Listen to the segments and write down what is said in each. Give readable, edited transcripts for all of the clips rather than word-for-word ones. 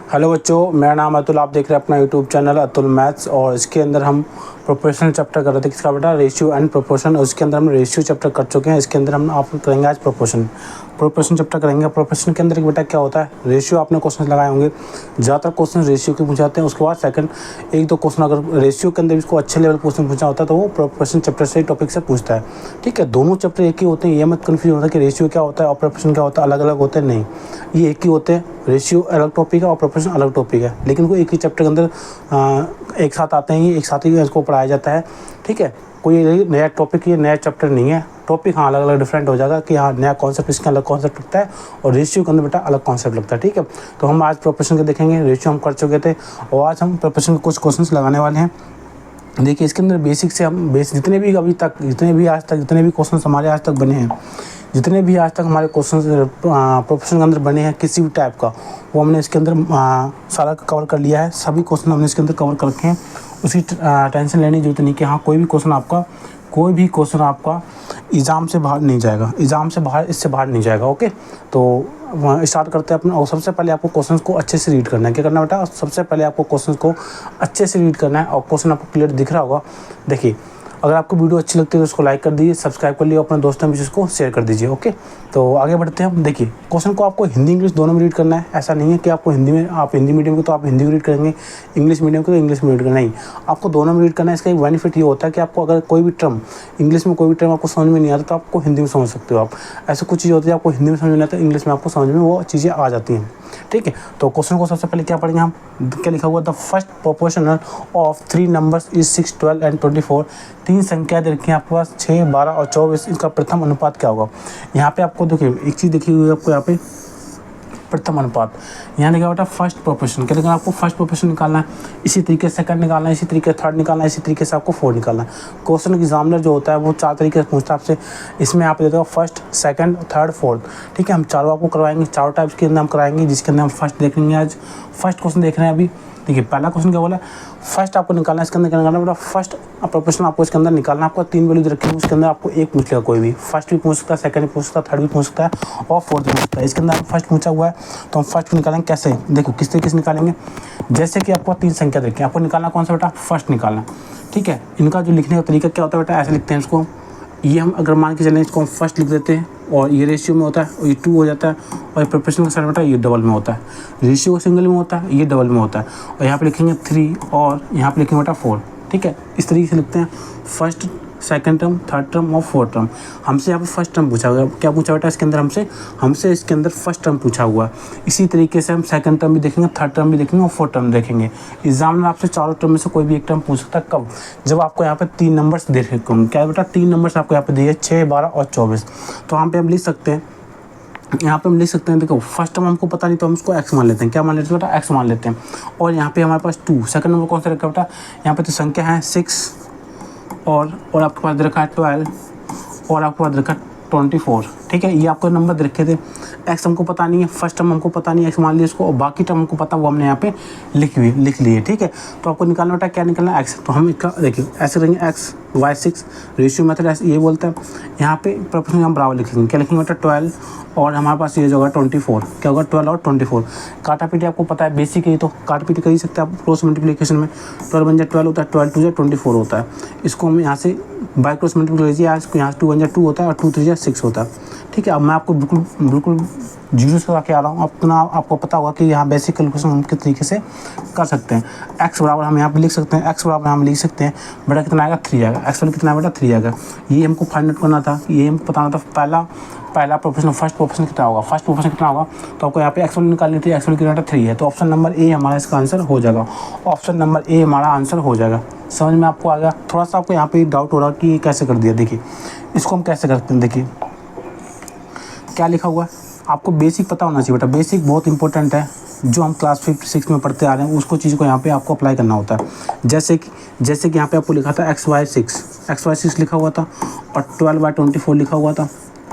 Hello बच्चों, मेरा नाम अतुल। आप देख रहे हैं अपना यूट्यूब चैनल अतुल मैथ्स। और इसके अंदर हम प्रोपोर्शन चैप्टर कर रहे थे। किसका बेटा? Ratio and proportion. उसके अंदर हम रेशियो चैप्टर कर चुके हैं। इसके अंदर हम आप करेंगे आज प्रोपोर्शन चैप्टर करेंगे। प्रोपोर्शन के अंदर बेटा क्या होता है? रेशियो आपने क्वेश्चन लगाए होंगे, ज़्यादातर क्वेश्चन रेशियो के पूछाते हैं। उसके बाद सेकंड एक दो क्वेश्चन अगर रेशियो के अंदर इसको अच्छे लेवल क्वेश्चन पूछना होता है तो वो प्रोपोर्शन चैप्टर से टॉपिक से पूछता है। ठीक है, दोनों चैप्टर एक ही होते हैं, ये मत कन्फ्यूज होता है कि रेशियो क्या होता है और प्रोपोर्शन क्या होता है, अलग अलग होते हैं। नहीं, ये एक ही होते हैं। रेशियो अलग टॉपिक है और प्रोपोर्शन अलग टॉपिक है, लेकिन वो एक ही चैप्टर के अंदर एक साथ आते हैं, एक साथ ही इसको पढ़ाया जाता है। ठीक है, कोई नया टॉपिक, ये नया चैप्टर नहीं है। टॉपिक हाँ अलग अलग डिफरेंट हो जाएगा कि हाँ नया कॉन्सेप्ट, इसका अलग कॉन्सेप्ट लगता है और रेशियो के अंदर बेटा अलग कॉन्सेप्ट लगता है। ठीक है, तो हम आज प्रोपोर्शन के देखेंगे। रेशियो हम कर चुके थे और आज हम प्रोपोर्शन के कुछ क्वेश्चंस लगाने वाले हैं। देखिए, इसके अंदर बेसिक से हम जितने भी क्वेश्चन हमारे आज तक बने हैं, जितने भी आज तक हमारे क्वेश्चन प्रोपोर्शन के अंदर बने हैं किसी भी टाइप का, वो हमने इसके अंदर सारा कवर कर लिया है। सभी क्वेश्चन हमने इसके अंदर कवर कर रखे हैं। उसकी टेंशन लेने की जरूरत नहीं कि हाँ कोई भी क्वेश्चन आपका एग्ज़ाम से बाहर नहीं जाएगा, इससे बाहर नहीं जाएगा। ओके, तो स्टार्ट करते हैं अपना। और सबसे पहले आपको क्वेश्चंस को अच्छे से रीड करना है। क्या करना है बेटा? सबसे पहले आपको क्वेश्चंस को अच्छे से रीड करना है और क्वेश्चन आपको क्लियर दिख रहा होगा। देखिए, अगर आपको वीडियो अच्छी लगती है तो उसको लाइक कर दीजिए, सब्सक्राइब कर लिए, अपने दोस्तों में इसको शेयर कर दीजिए। ओके, तो आगे बढ़ते हैं हम। देखिए, क्वेश्चन को आपको हिंदी इंग्लिश दोनों में रीड करना है। ऐसा नहीं है कि आपको आप हिंदी मीडियम के तो आप हिंदी में रीड करेंगे, इंग्लिश मीडियम के तो इंग्लिश में रीड करना। नहीं, आपको दोनों में रीड करना है। इसका एक बेनिफिट ये होता है कि आपको अगर कोई भी टर्म इंग्लिश में कोई भी टर्म आपको समझ में नहीं आता तो आपको हिंदी में समझ सकते हो आप। ऐसे कुछ चीज़ होती है आपको हिंदी में समझ में नहीं आता, इंग्लिश में आपको समझ में वो चीज़ें आ जाती हैं। ठीक है, तो क्वेश्चन को सबसे पहले क्या पढ़ेंगे हम? क्या लिखा हुआ? The first proportional of 3 numbers is 6, 12 and 24। 3 संख्या दे रखी है आपके पास, 6, 12 और 24। इसका प्रथम अनुपात क्या होगा? यहाँ पे आपको देखिए एक चीज़ देखी हुई है आपको, यहाँ पे प्रथम अनुपात। यहाँ लिखा बेटा फर्स्ट प्रोपोर्शन। क्या लिखा? आपको फर्स्ट प्रोपोर्शन निकालना है, इसी तरीके से सेकंड निकालना है, इसी तरीके से थर्ड निकालना है, इसी तरीके से आपको फोर्थ निकालना है। क्वेश्चन एग्जामिनर जो होता है वो 4 तरीके से पूछता है आपसे। इसमें आप देते हो फर्स्ट, सेकंड, थर्ड, फोर्थ। ठीक है, हम चारों आपको करवाएंगे, चारों टाइप्स के अंदर हम कराएंगे, जिसके अंदर हम फर्स्ट देखेंगे। आज फर्स्ट क्वेश्चन देख रहे हैं अभी। देखिए, पहला क्वेश्चन क्या बोला? फर्स्ट आपको निकालना है, इसके अंदर क्या निकालना बेटा? फर्स्ट प्रोपोर्शन आपको इसके अंदर निकालना है। आपको 3 वैल्यू रखेंगे, उसके अंदर आपको एक पूछ लेगा कोई भी। फर्स्ट भी पूछ सकता है, सेकंड भी पूछ सकता है, थर्ड भी पूछ सकता है और फोर्थ भी पूछ सकता है। इसके अंदर फर्स्ट पूछा हुआ है तो हम फर्स्ट निकालेंगे। कैसे? देखो किस तरीके से निकालेंगे। जैसे कि आपको 3 संख्या देखें, आपको निकालना कौन सा बेटा? फर्स्ट निकालना। ठीक है, इनका जो लिखने का तरीका क्या होता है बेटा? ऐसे लिखते हैं इसको। ये हम अगर मान के चलें, इसको हम फर्स्ट लिख देते हैं और ये रेशियो में होता है और ये 2 हो जाता है, और ये प्रोपोर्शन का साइन बेटा ये डबल में होता है। रेशियो सिंगल में होता है, ये डबल में होता है। और यहाँ पे लिखेंगे 3 और यहाँ पे लिखेंगे बेटा 4। ठीक है, इस तरीके से लिखते हैं। First, second term, third term और फोर्थ टर्म। हमसे यहाँ पे फर्स्ट टर्म पूछा हुआ है। क्या पूछा बेटा इसके अंदर? हमसे इसके अंदर फर्स्ट टर्म पूछा हुआ है। इसी तरीके से हम सेकंड टर्म भी देखेंगे, थर्ड टर्म भी देखेंगे और फोर्थ टर्म देखेंगे। एग्जामिनर आपसे चारों टर्म में से कोई भी एक टर्म पूछ सकता है। कब? जब आपको यहाँ पे 3 नंबर्स दे रखे होंगे। क्या बेटा? 3 नंबर्स आपको यहाँ पे दिए, 6, 12 और 24। तो यहाँ पे हम लिख सकते हैं, देखो फर्स्ट टर्म हमको पता नहीं तो हम उसको एक्स मान लेते हैं। क्या मान लेते हैं बेटा? एक्स मान लेते हैं। और यहाँ पे हमारे पास 2। सेकंड नंबर कौन सा रखा बेटा? यहाँ पे तो संख्या है 6 और आपके पास रखा है 12 और आपके पास रखा है 24। ठीक है, ये आपको नंबर रखे थे। एक्स हमको पता नहीं है, फर्स्ट टर्म हमको पता नहीं है, एक्स मान लिया इसको, और बाकी टर्म हमको पता वो हमने यहाँ पे लिख लिए। ठीक है, तो आपको निकालना बेटा क्या निकालना है? एक्स। तो हम इसका देखिए ऐसे करेंगे, एक्स वाई 6 रेशियो मेथड ऐसे ये बोलता है। यहाँ पे प्रोपोर्शन हम बराबर लिखेंगे। क्या लिखेंगे बेटा? 12 और हमारे पास ये जो होगा 24। क्या होगा? 12 और 24। काटा पीटी आपको पता है, बेसिक है तो काटा पीटी कर ही सकते हैं आप क्रॉस मल्टीप्लिकेशन में। 12 बन जाए 12 होता है, 12 2 जाए 24 होता है। इसको हम यहाँ से बाय क्रॉस मल्टीप्लाई कीजिए, यहाँ से 2 बन जाए 2 होता है और 2 3 जाए 6 होता है। ठीक है, अब मैं आपको बिल्कुल जीरो से आके आ रहा हूँ। आपको पता होगा कि यहाँ बेसिक कैलकुलेशन हम किस तरीके से कर सकते हैं। एक्स बराबर हम यहाँ पे लिख सकते हैं, एक्स बराबर हम लिख सकते हैं बेटा कितना आएगा? 3 आएगा। एक्स वाला कितना बेटा? 3 आएगा। ये हमको फाइंड आउट करना था, ये हमको बताना था। पहला प्रोपोर्शन, फर्स्ट प्रोपोर्शन कितना होगा? फर्स्ट प्रोपोर्शन कितना होगा? तो आपको यहाँ पे एक्स वाली निकालनी थी। एक्स वाली कितना? 3 है। तो ऑप्शन नंबर ए हमारा इसका आंसर हो जाएगा। ऑप्शन नंबर ए हमारा आंसर हो जाएगा। समझ में आपको आ गया? थोड़ा सा आपको यहाँ पे डाउट हो रहा है कि ये कैसे कर दिया। देखिए, इसको हम कैसे करते हैं। देखिए क्या लिखा हुआ है, आपको बेसिक पता होना चाहिए बेटा। बेसिक बहुत इंपॉर्टेंट है, जो हम क्लास 5, 6 में पढ़ते आ रहे हैं उसको चीज़ को यहाँ पे आपको अप्लाई करना होता है। जैसे कि यहाँ पे आपको लिखा था XY6 लिखा हुआ था और 12/24 लिखा हुआ था।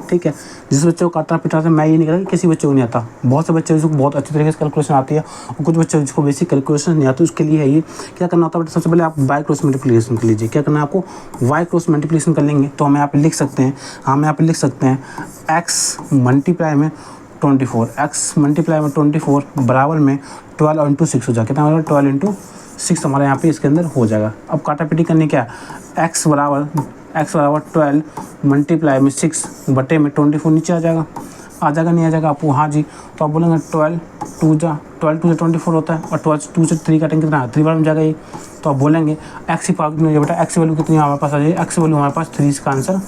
ठीक है, जिस बच्चे को काटना पिटना था, मैं ये नहीं कह रहा कि किसी बच्चे को नहीं आता। बहुत से बच्चे जिसको बहुत अच्छी तरीके से कैलकुलेशन आती है और कुछ बच्चे जिसको बेसिक कैलकुलेशन नहीं आती। उसके लिए है ये क्या करना होता है बेटा? सबसे पहले आप बाय क्रॉस मल्टीप्लिकेशन कर लीजिए। क्या करना है आपको? वाई क्रॉस मल्टीप्लिकेशन कर लेंगे तो हम यहाँ पे लिख सकते हैं, एक्स मल्टीप्लाई में 24, x मल्टीप्लाई में 24 बराबर में 12 और इंटू 6 हो जाएगा। कितना होगा 12 इंटू 6 हमारे यहाँ पे इसके अंदर हो जाएगा। अब काटापीटी करने क्या, x बराबर 12 मल्टीप्लाई में 6 बटे में 24 नीचे आ जाएगा नहीं आ जाएगा आपको, हाँ जी। तो आप बोलेंगे 12 2 से 24 होता है और 12 2 से 3 काटेंगे कितना 3 बार में जाएगा ये। तो आप बोलेंगे एक्स की पावर कितनी हो बेटा, एक्स वैल्यू कितनी हमारे पास आ जाएगी, एक्स वैल्यू हमारे पास 3 इसका आंसर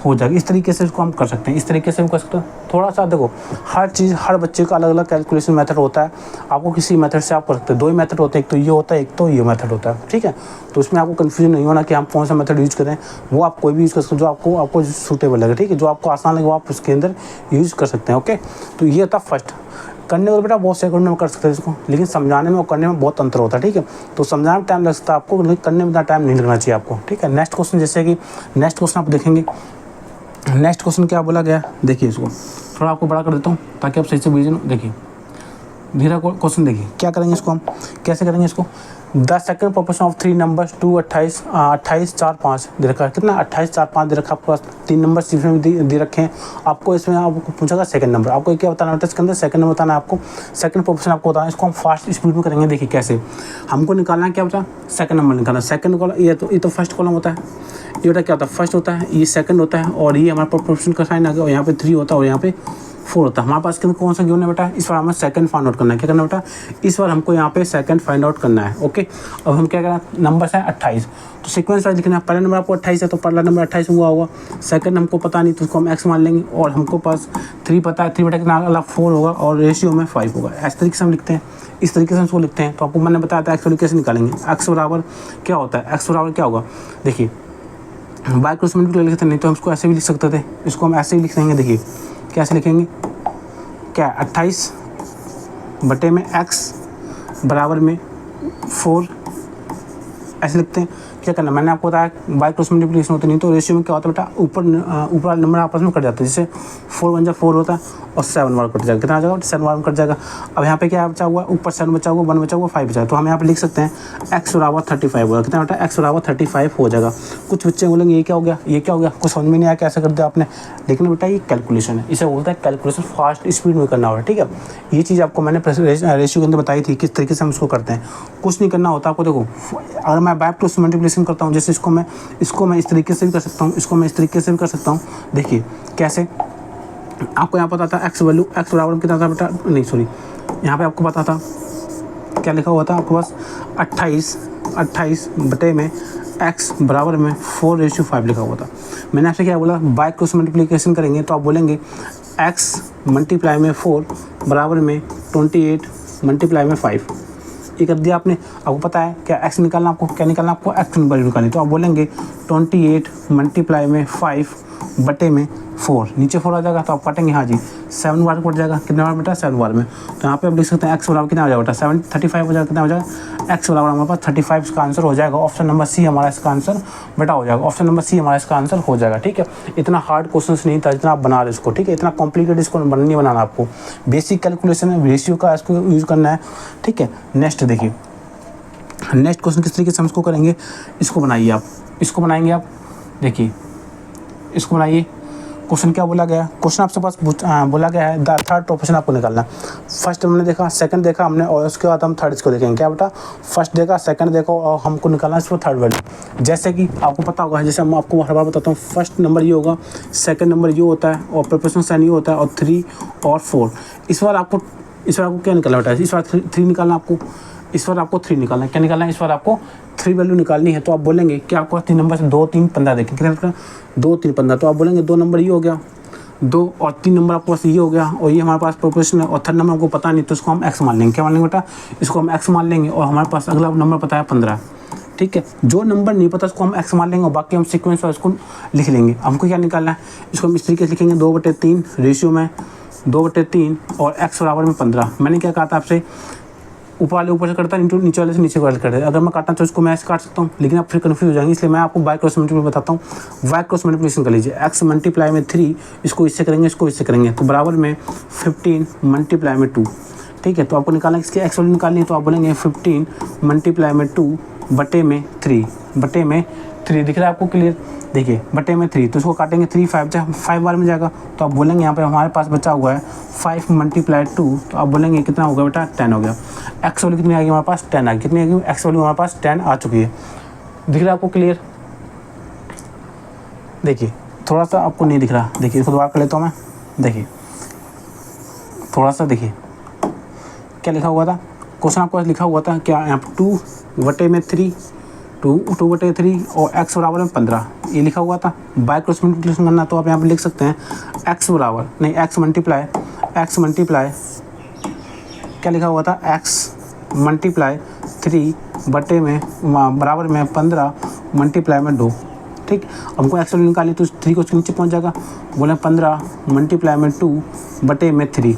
हो जाएगा। इस तरीके से इसको हम कर सकते हैं, इस तरीके से हम कर सकते हैं। थोड़ा सा देखो हर चीज़ हर बच्चे का अलग अलग कैलकुलेशन मेथड होता है, आपको किसी मेथड से आप कर सकते हैं। 2 ही मेथड होते हैं, एक तो ये होता है, एक तो ये मेथड होता है, ठीक है। तो उसमें आपको कन्फ्यूजन नहीं होना कि हम कौन सा मेथड यूज़ करें, वो आप कोई भी यूज़ कर सकते हो जो आपको सूटेबल लगे, ठीक है। जो आपको आसान लगे वो आप उसके अंदर यूज़ कर सकते हैं, ओके। तो ये था फर्स्ट। करने को बेटा बहुत सेकंड में कर सकते हैं इसको, लेकिन समझाने में और करने में बहुत अंतर होता है, ठीक है। तो समझाने में टाइम लग सकता है आपको, लेकिन करने में इतना टाइम नहीं लगना चाहिए आपको, ठीक है। नेक्स्ट क्वेश्चन, जैसे कि नेक्स्ट क्वेश्चन आप देखेंगे, नेक्स्ट क्वेश्चन क्या बोला गया, देखिए इसको थोड़ा आपको बड़ा कर देता हूँ ताकि आप सही से बुझे। देखिए धीरे क्वेश्चन देखिए क्या करेंगे इसको, हम कैसे करेंगे इसको। The second proportion of 3 numbers 2 28 4 5 दे रखा है, कितना 28 4 5 दे रखा है आपके पास। 3 नंबर इसमें दे रखे हैं आपको, इसमें आपको पूछेगा सेकंड नंबर, आपको क्या बताना है इसके अंदर, सेकंड नंबर बताना है आपको, सेकंड प्रोपोर्शन आपको बताना है। इसको हम फास्ट स्पीड में करेंगे। देखिए कैसे हमको निकालना है, क्या बता सेकंड नंबर निकालना है। सेकंड कॉलम ये तो फर्स्ट कॉलम होता है, ये बेटा क्या होता है फर्स्ट होता है, ये सेकंड होता है और ये हमारा प्रोपोर्शन का साइन आ गया और यहाँ पे 3 होता है और यहाँ पे 4 होता है। हमारे पास इसके अंदर कौन सा गिवन है बेटा, इस बार हमें सेकंड फाइंड आउट करना है। क्या करना है बेटा, इस बार हमको यहाँ पे सेकंड फाइंड आउट करना है, ओके। अब हम क्या करना, नंबर है 28, तो सीक्वेंस वाइज लिखना है। पहला नंबर आपको 28 है तो पहला नंबर 28 हुआ होगा, सेकंड हमको पता नहीं तो उसको हम x मान लेंगे और हमको पास 3 पता है, 3 बटा कितना अगला 4 होगा और रेशियो में 5 होगा। इस तरीके से हम लिखते हैं, इस तरीके से हम इसको लिखते हैं। तो आपको मैंने बताया था एक्स वैल्यू कैसे निकालेंगे। एक्स बराबर क्या होता है, एक्स बराबर क्या होगा, देखिए बाय क्रॉस मल्टीप्लाई लिखते नहीं तो हम इसको ऐसे भी लिख सकते थे, इसको हम ऐसे ही लिख देंगे। देखिए कैसे लिखेंगे, क्या 28 बटे में x बराबर में 4 ऐसे लिखते हैं। क्या करना, मैंने आपको बताया बाय क्रॉस मल्टीप्लिकेशन होती नहीं तो रेशियो में क्या होता है बेटा, ऊपर वाला नंबर आपस में कट जाता है। जैसे 4 1 जा 4 होता है और 7 बार कट जाएगा, कितना आ जाएगा 7 बार में कट जाएगा। अब यहाँ पे क्या बचा हुआ, ऊपर 7 बचा हुआ, 1 बचा हुआ, 5 बचा। तो हम यहाँ पे लिख सकते हैं x बराबर 35 होगा। कितना बेटा, x बराबर 35 हो जाएगा। कुछ बच्चे बोलेंगे ये क्या हो गया, ये क्या हो गया, कुछ समझ में नहीं आया कैसे कर दिया आपने, लेकिन बेटा ये कैलकुलेशन है, इसे बोलता है कैलकुलेशन फास्ट स्पीड में करना होगा, ठीक है। ये चीज़ आपको मैंने रेशियो के अंदर बताई थी किस तरीके से हम इसको करते हैं। कुछ नहीं करना होता आपको। देखो अगर मैं बाय क्रॉस मल्टीप्लिकेशन करता हूँ, जैसे इसको मैं इस तरीके से भी कर सकता हूँ, इसको मैं इस तरीके से भी कर सकता हूँ। देखिए कैसे, आपको यहाँ पता था एक्स वैल्यू एक्स बराबर कितना था बेटा, नहीं सॉरी यहाँ पे आपको पता था क्या लिखा हुआ था आपके पास 28 बटे में x बराबर में 4:5 लिखा हुआ था। मैंने आपसे क्या बोला, बाय क्रॉस मल्टीप्लिकेशन करेंगे तो आप बोलेंगे x मल्टीप्लाई में 4 बराबर में 28 मल्टीप्लाई में 5। ये कर दिया आपने। आपको पता है क्या x निकालना, आपको क्या निकालना, आपको x वैल्यू निकालनी। तो आप बोलेंगे 28 मल्टीप्लाई में 5 बटे में 4, नीचे 4 आ जाएगा तो आप काटेंगे, हाँ जी 7 बार कट जाएगा। कितने बार बेटा, 7 बार में। तो यहाँ पे आप लिख सकते हैं x बराबर कितना हो जाएगा बेटा, 35 हो जाएगा। कितना हो जाएगा, x बराबर हमारे पास 35 इसका आंसर हो जाएगा। ऑप्शन नंबर सी हमारा इसका आंसर बेटा हो जाएगा, ऑप्शन नंबर सी हमारा इसका आंसर हो जाएगा, ठीक है। इतना हार्ड क्वेश्चन नहीं था जितना आप बना रहे इसको, ठीक है। इतना कॉम्प्लिकेटेड इसको नहीं बनाना आपको, बेसिक कैलकुलेशन है, रेशियो का इसको यूज़ करना है, ठीक है। नेक्स्ट देखिए, नेक्स्ट क्वेश्चन किस तरीके से हम इसको करेंगे, इसको बनाइए आप, इसको बनाएंगे आप। देखिए इसको बनाइए। क्वेश्चन क्या बोला गया, क्वेश्चन आपसे पास बोला गया है द थर्ड प्रोपोर्शन आपको निकालना। फर्स्ट हमने देखा, सेकंड देखा हमने और उसके बाद हम थर्ड इसको देखेंगे। क्या बेटा, फर्स्ट देखा, सेकंड देखो और हमको निकालना इसको थर्ड वैल्यू। जैसे कि आपको पता होगा, जैसे हम आपको हर बार बताता हूँ, फर्स्ट नंबर ये होगा, सेकंड नंबर ये होता है और प्रोपोर्शन साइन ये होता है और 3 और 4। इस बार आपको क्या निकालना बेटा, इस बार 3 निकालना आपको, इस बार आपको 3 निकालना है। क्या निकालना है, इस बार आपको 3 वैल्यू निकालनी है। तो आप बोलेंगे कि आपको 3 नंबर से 2 3 15 देखें, कितना 2 3 15। तो आप बोलेंगे 2 नंबर ये हो गया, 2 और 3 नंबर आपके पास ये हो गया और ये हमारे पास प्रोपोर्शन है और थर्ड नंबर हमको पता नहीं तो इसको हम x मान लेंगे। क्या मान लेंगे बेटा, इसको हम x मान लेंगे और हमारे पास अगला नंबर पता है 15, ठीक है। जो नंबर नहीं पता उसको हम x मान लेंगे और बाकी हम सीक्वेंस वाइज इसको लिख लेंगे। हमको क्या निकालना है, इसको हम इस तरीके से लिखेंगे 2/3 रेशियो में 2/3 और x बराबर में 15। मैंने क्या कहा था आपसे, ऊपर वाले ऊपर से करता है, नीचे वाले से नीचे वाले करता है। अगर मैं काटना तो इसको मैं ऐसे काट सकता हूँ, लेकिन आप फिर कन्फ्यूज हो जाएंगे, इसलिए मैं आपको बाय क्रॉस मल्टीप्लाई बताता हूँ। बाय क्रॉस मल्टीप्लिकेशन कर लीजिए, x मल्टीप्लाई में 3, इसको इससे करेंगे, इसको इससे करेंगे तो बराबर में 15 मल्टीप्लाई में 2, ठीक है। तो आपको निकालना इसकी x वैल्यू निकालनी है तो आप बोलेंगे 15 मल्टीप्लाई में 2 बटे में 3 बटे में 3 दिख रहा है आपको क्लियर, देखिए बटे में 3, तो इसको काटेंगे 3 5 बार में जाएगा, तो आप बोलेंगे यहाँ पे हमारे पास बचा हुआ है 5 × 2, तो आप बोलेंगे कितना होगा बेटा 10 हो गया। एक्स वैल्यू कितनी आ गई हमारे पास 10 आ गई, कितनी आ गई एक्स वैल्यू हमारे पास 10 आ चुकी है। दिख रहा है आपको क्लियर, देखिए थोड़ा सा आपको नहीं दिख रहा, देखिए इसको दोबारा कर लेता हूँ मैं, देखिए थोड़ा सा देखिए क्या लिखा हुआ था, क्वेश्चन आपको लिखा हुआ था क्या यहाँ पर 2/3 2/3 और x बराबर में 15 ये लिखा हुआ था। बाय क्रॉस मल्टीप्लिकेशन करना तो आप यहाँ पे लिख सकते हैं x बराबर नहीं x मल्टीप्लाई क्या लिखा हुआ था x मल्टीप्लाई 3 बटे में बराबर में 15 मल्टीप्लाई में 2, ठीक। हमको एक्स वैल्यू निकाली तो 3 को नीचे पहुंच जाएगा, बोले 15 मल्टीप्लाई में 2 बटे में 3,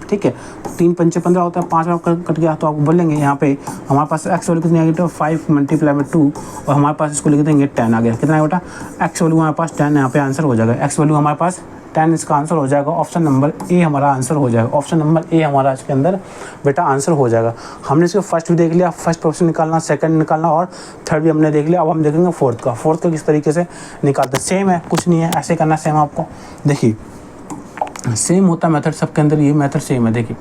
ठीक है। 3 × 5 = 15 होता है, 5 बार कट गया, तो आप बोलेंगे यहाँ पे हमारे पास एक्स वैल्यू कितनी आ गई, तो 5 मल्टीप्लाई में 2 और हमारे पास इसको लिख देंगे 10 आ गया। कितना है बेटा एक्स वैल्यू हमारे पास 10, यहाँ पे आंसर हो जाएगा एक्स वैल्यू हमारे पास 10, इसका आंसर हो जाएगा ऑप्शन नंबर ए हमारा आंसर हो जाएगा। ऑप्शन नंबर ए हमारा इसके अंदर बेटा आंसर हो जाएगा। हमने इसको फर्स्ट भी देख लिया, फर्स्ट प्रोपोर्शन निकालना, सेकंड निकालना और थर्ड भी हमने देख लिया। अब हम देखेंगे फोर्थ का किस तरीके से निकालते हैं। सेम है, कुछ नहीं है, ऐसे करना सेम आपको, देखिए सेम होता है मेथड सबके अंदर, ये मेथड सेम है। देखिए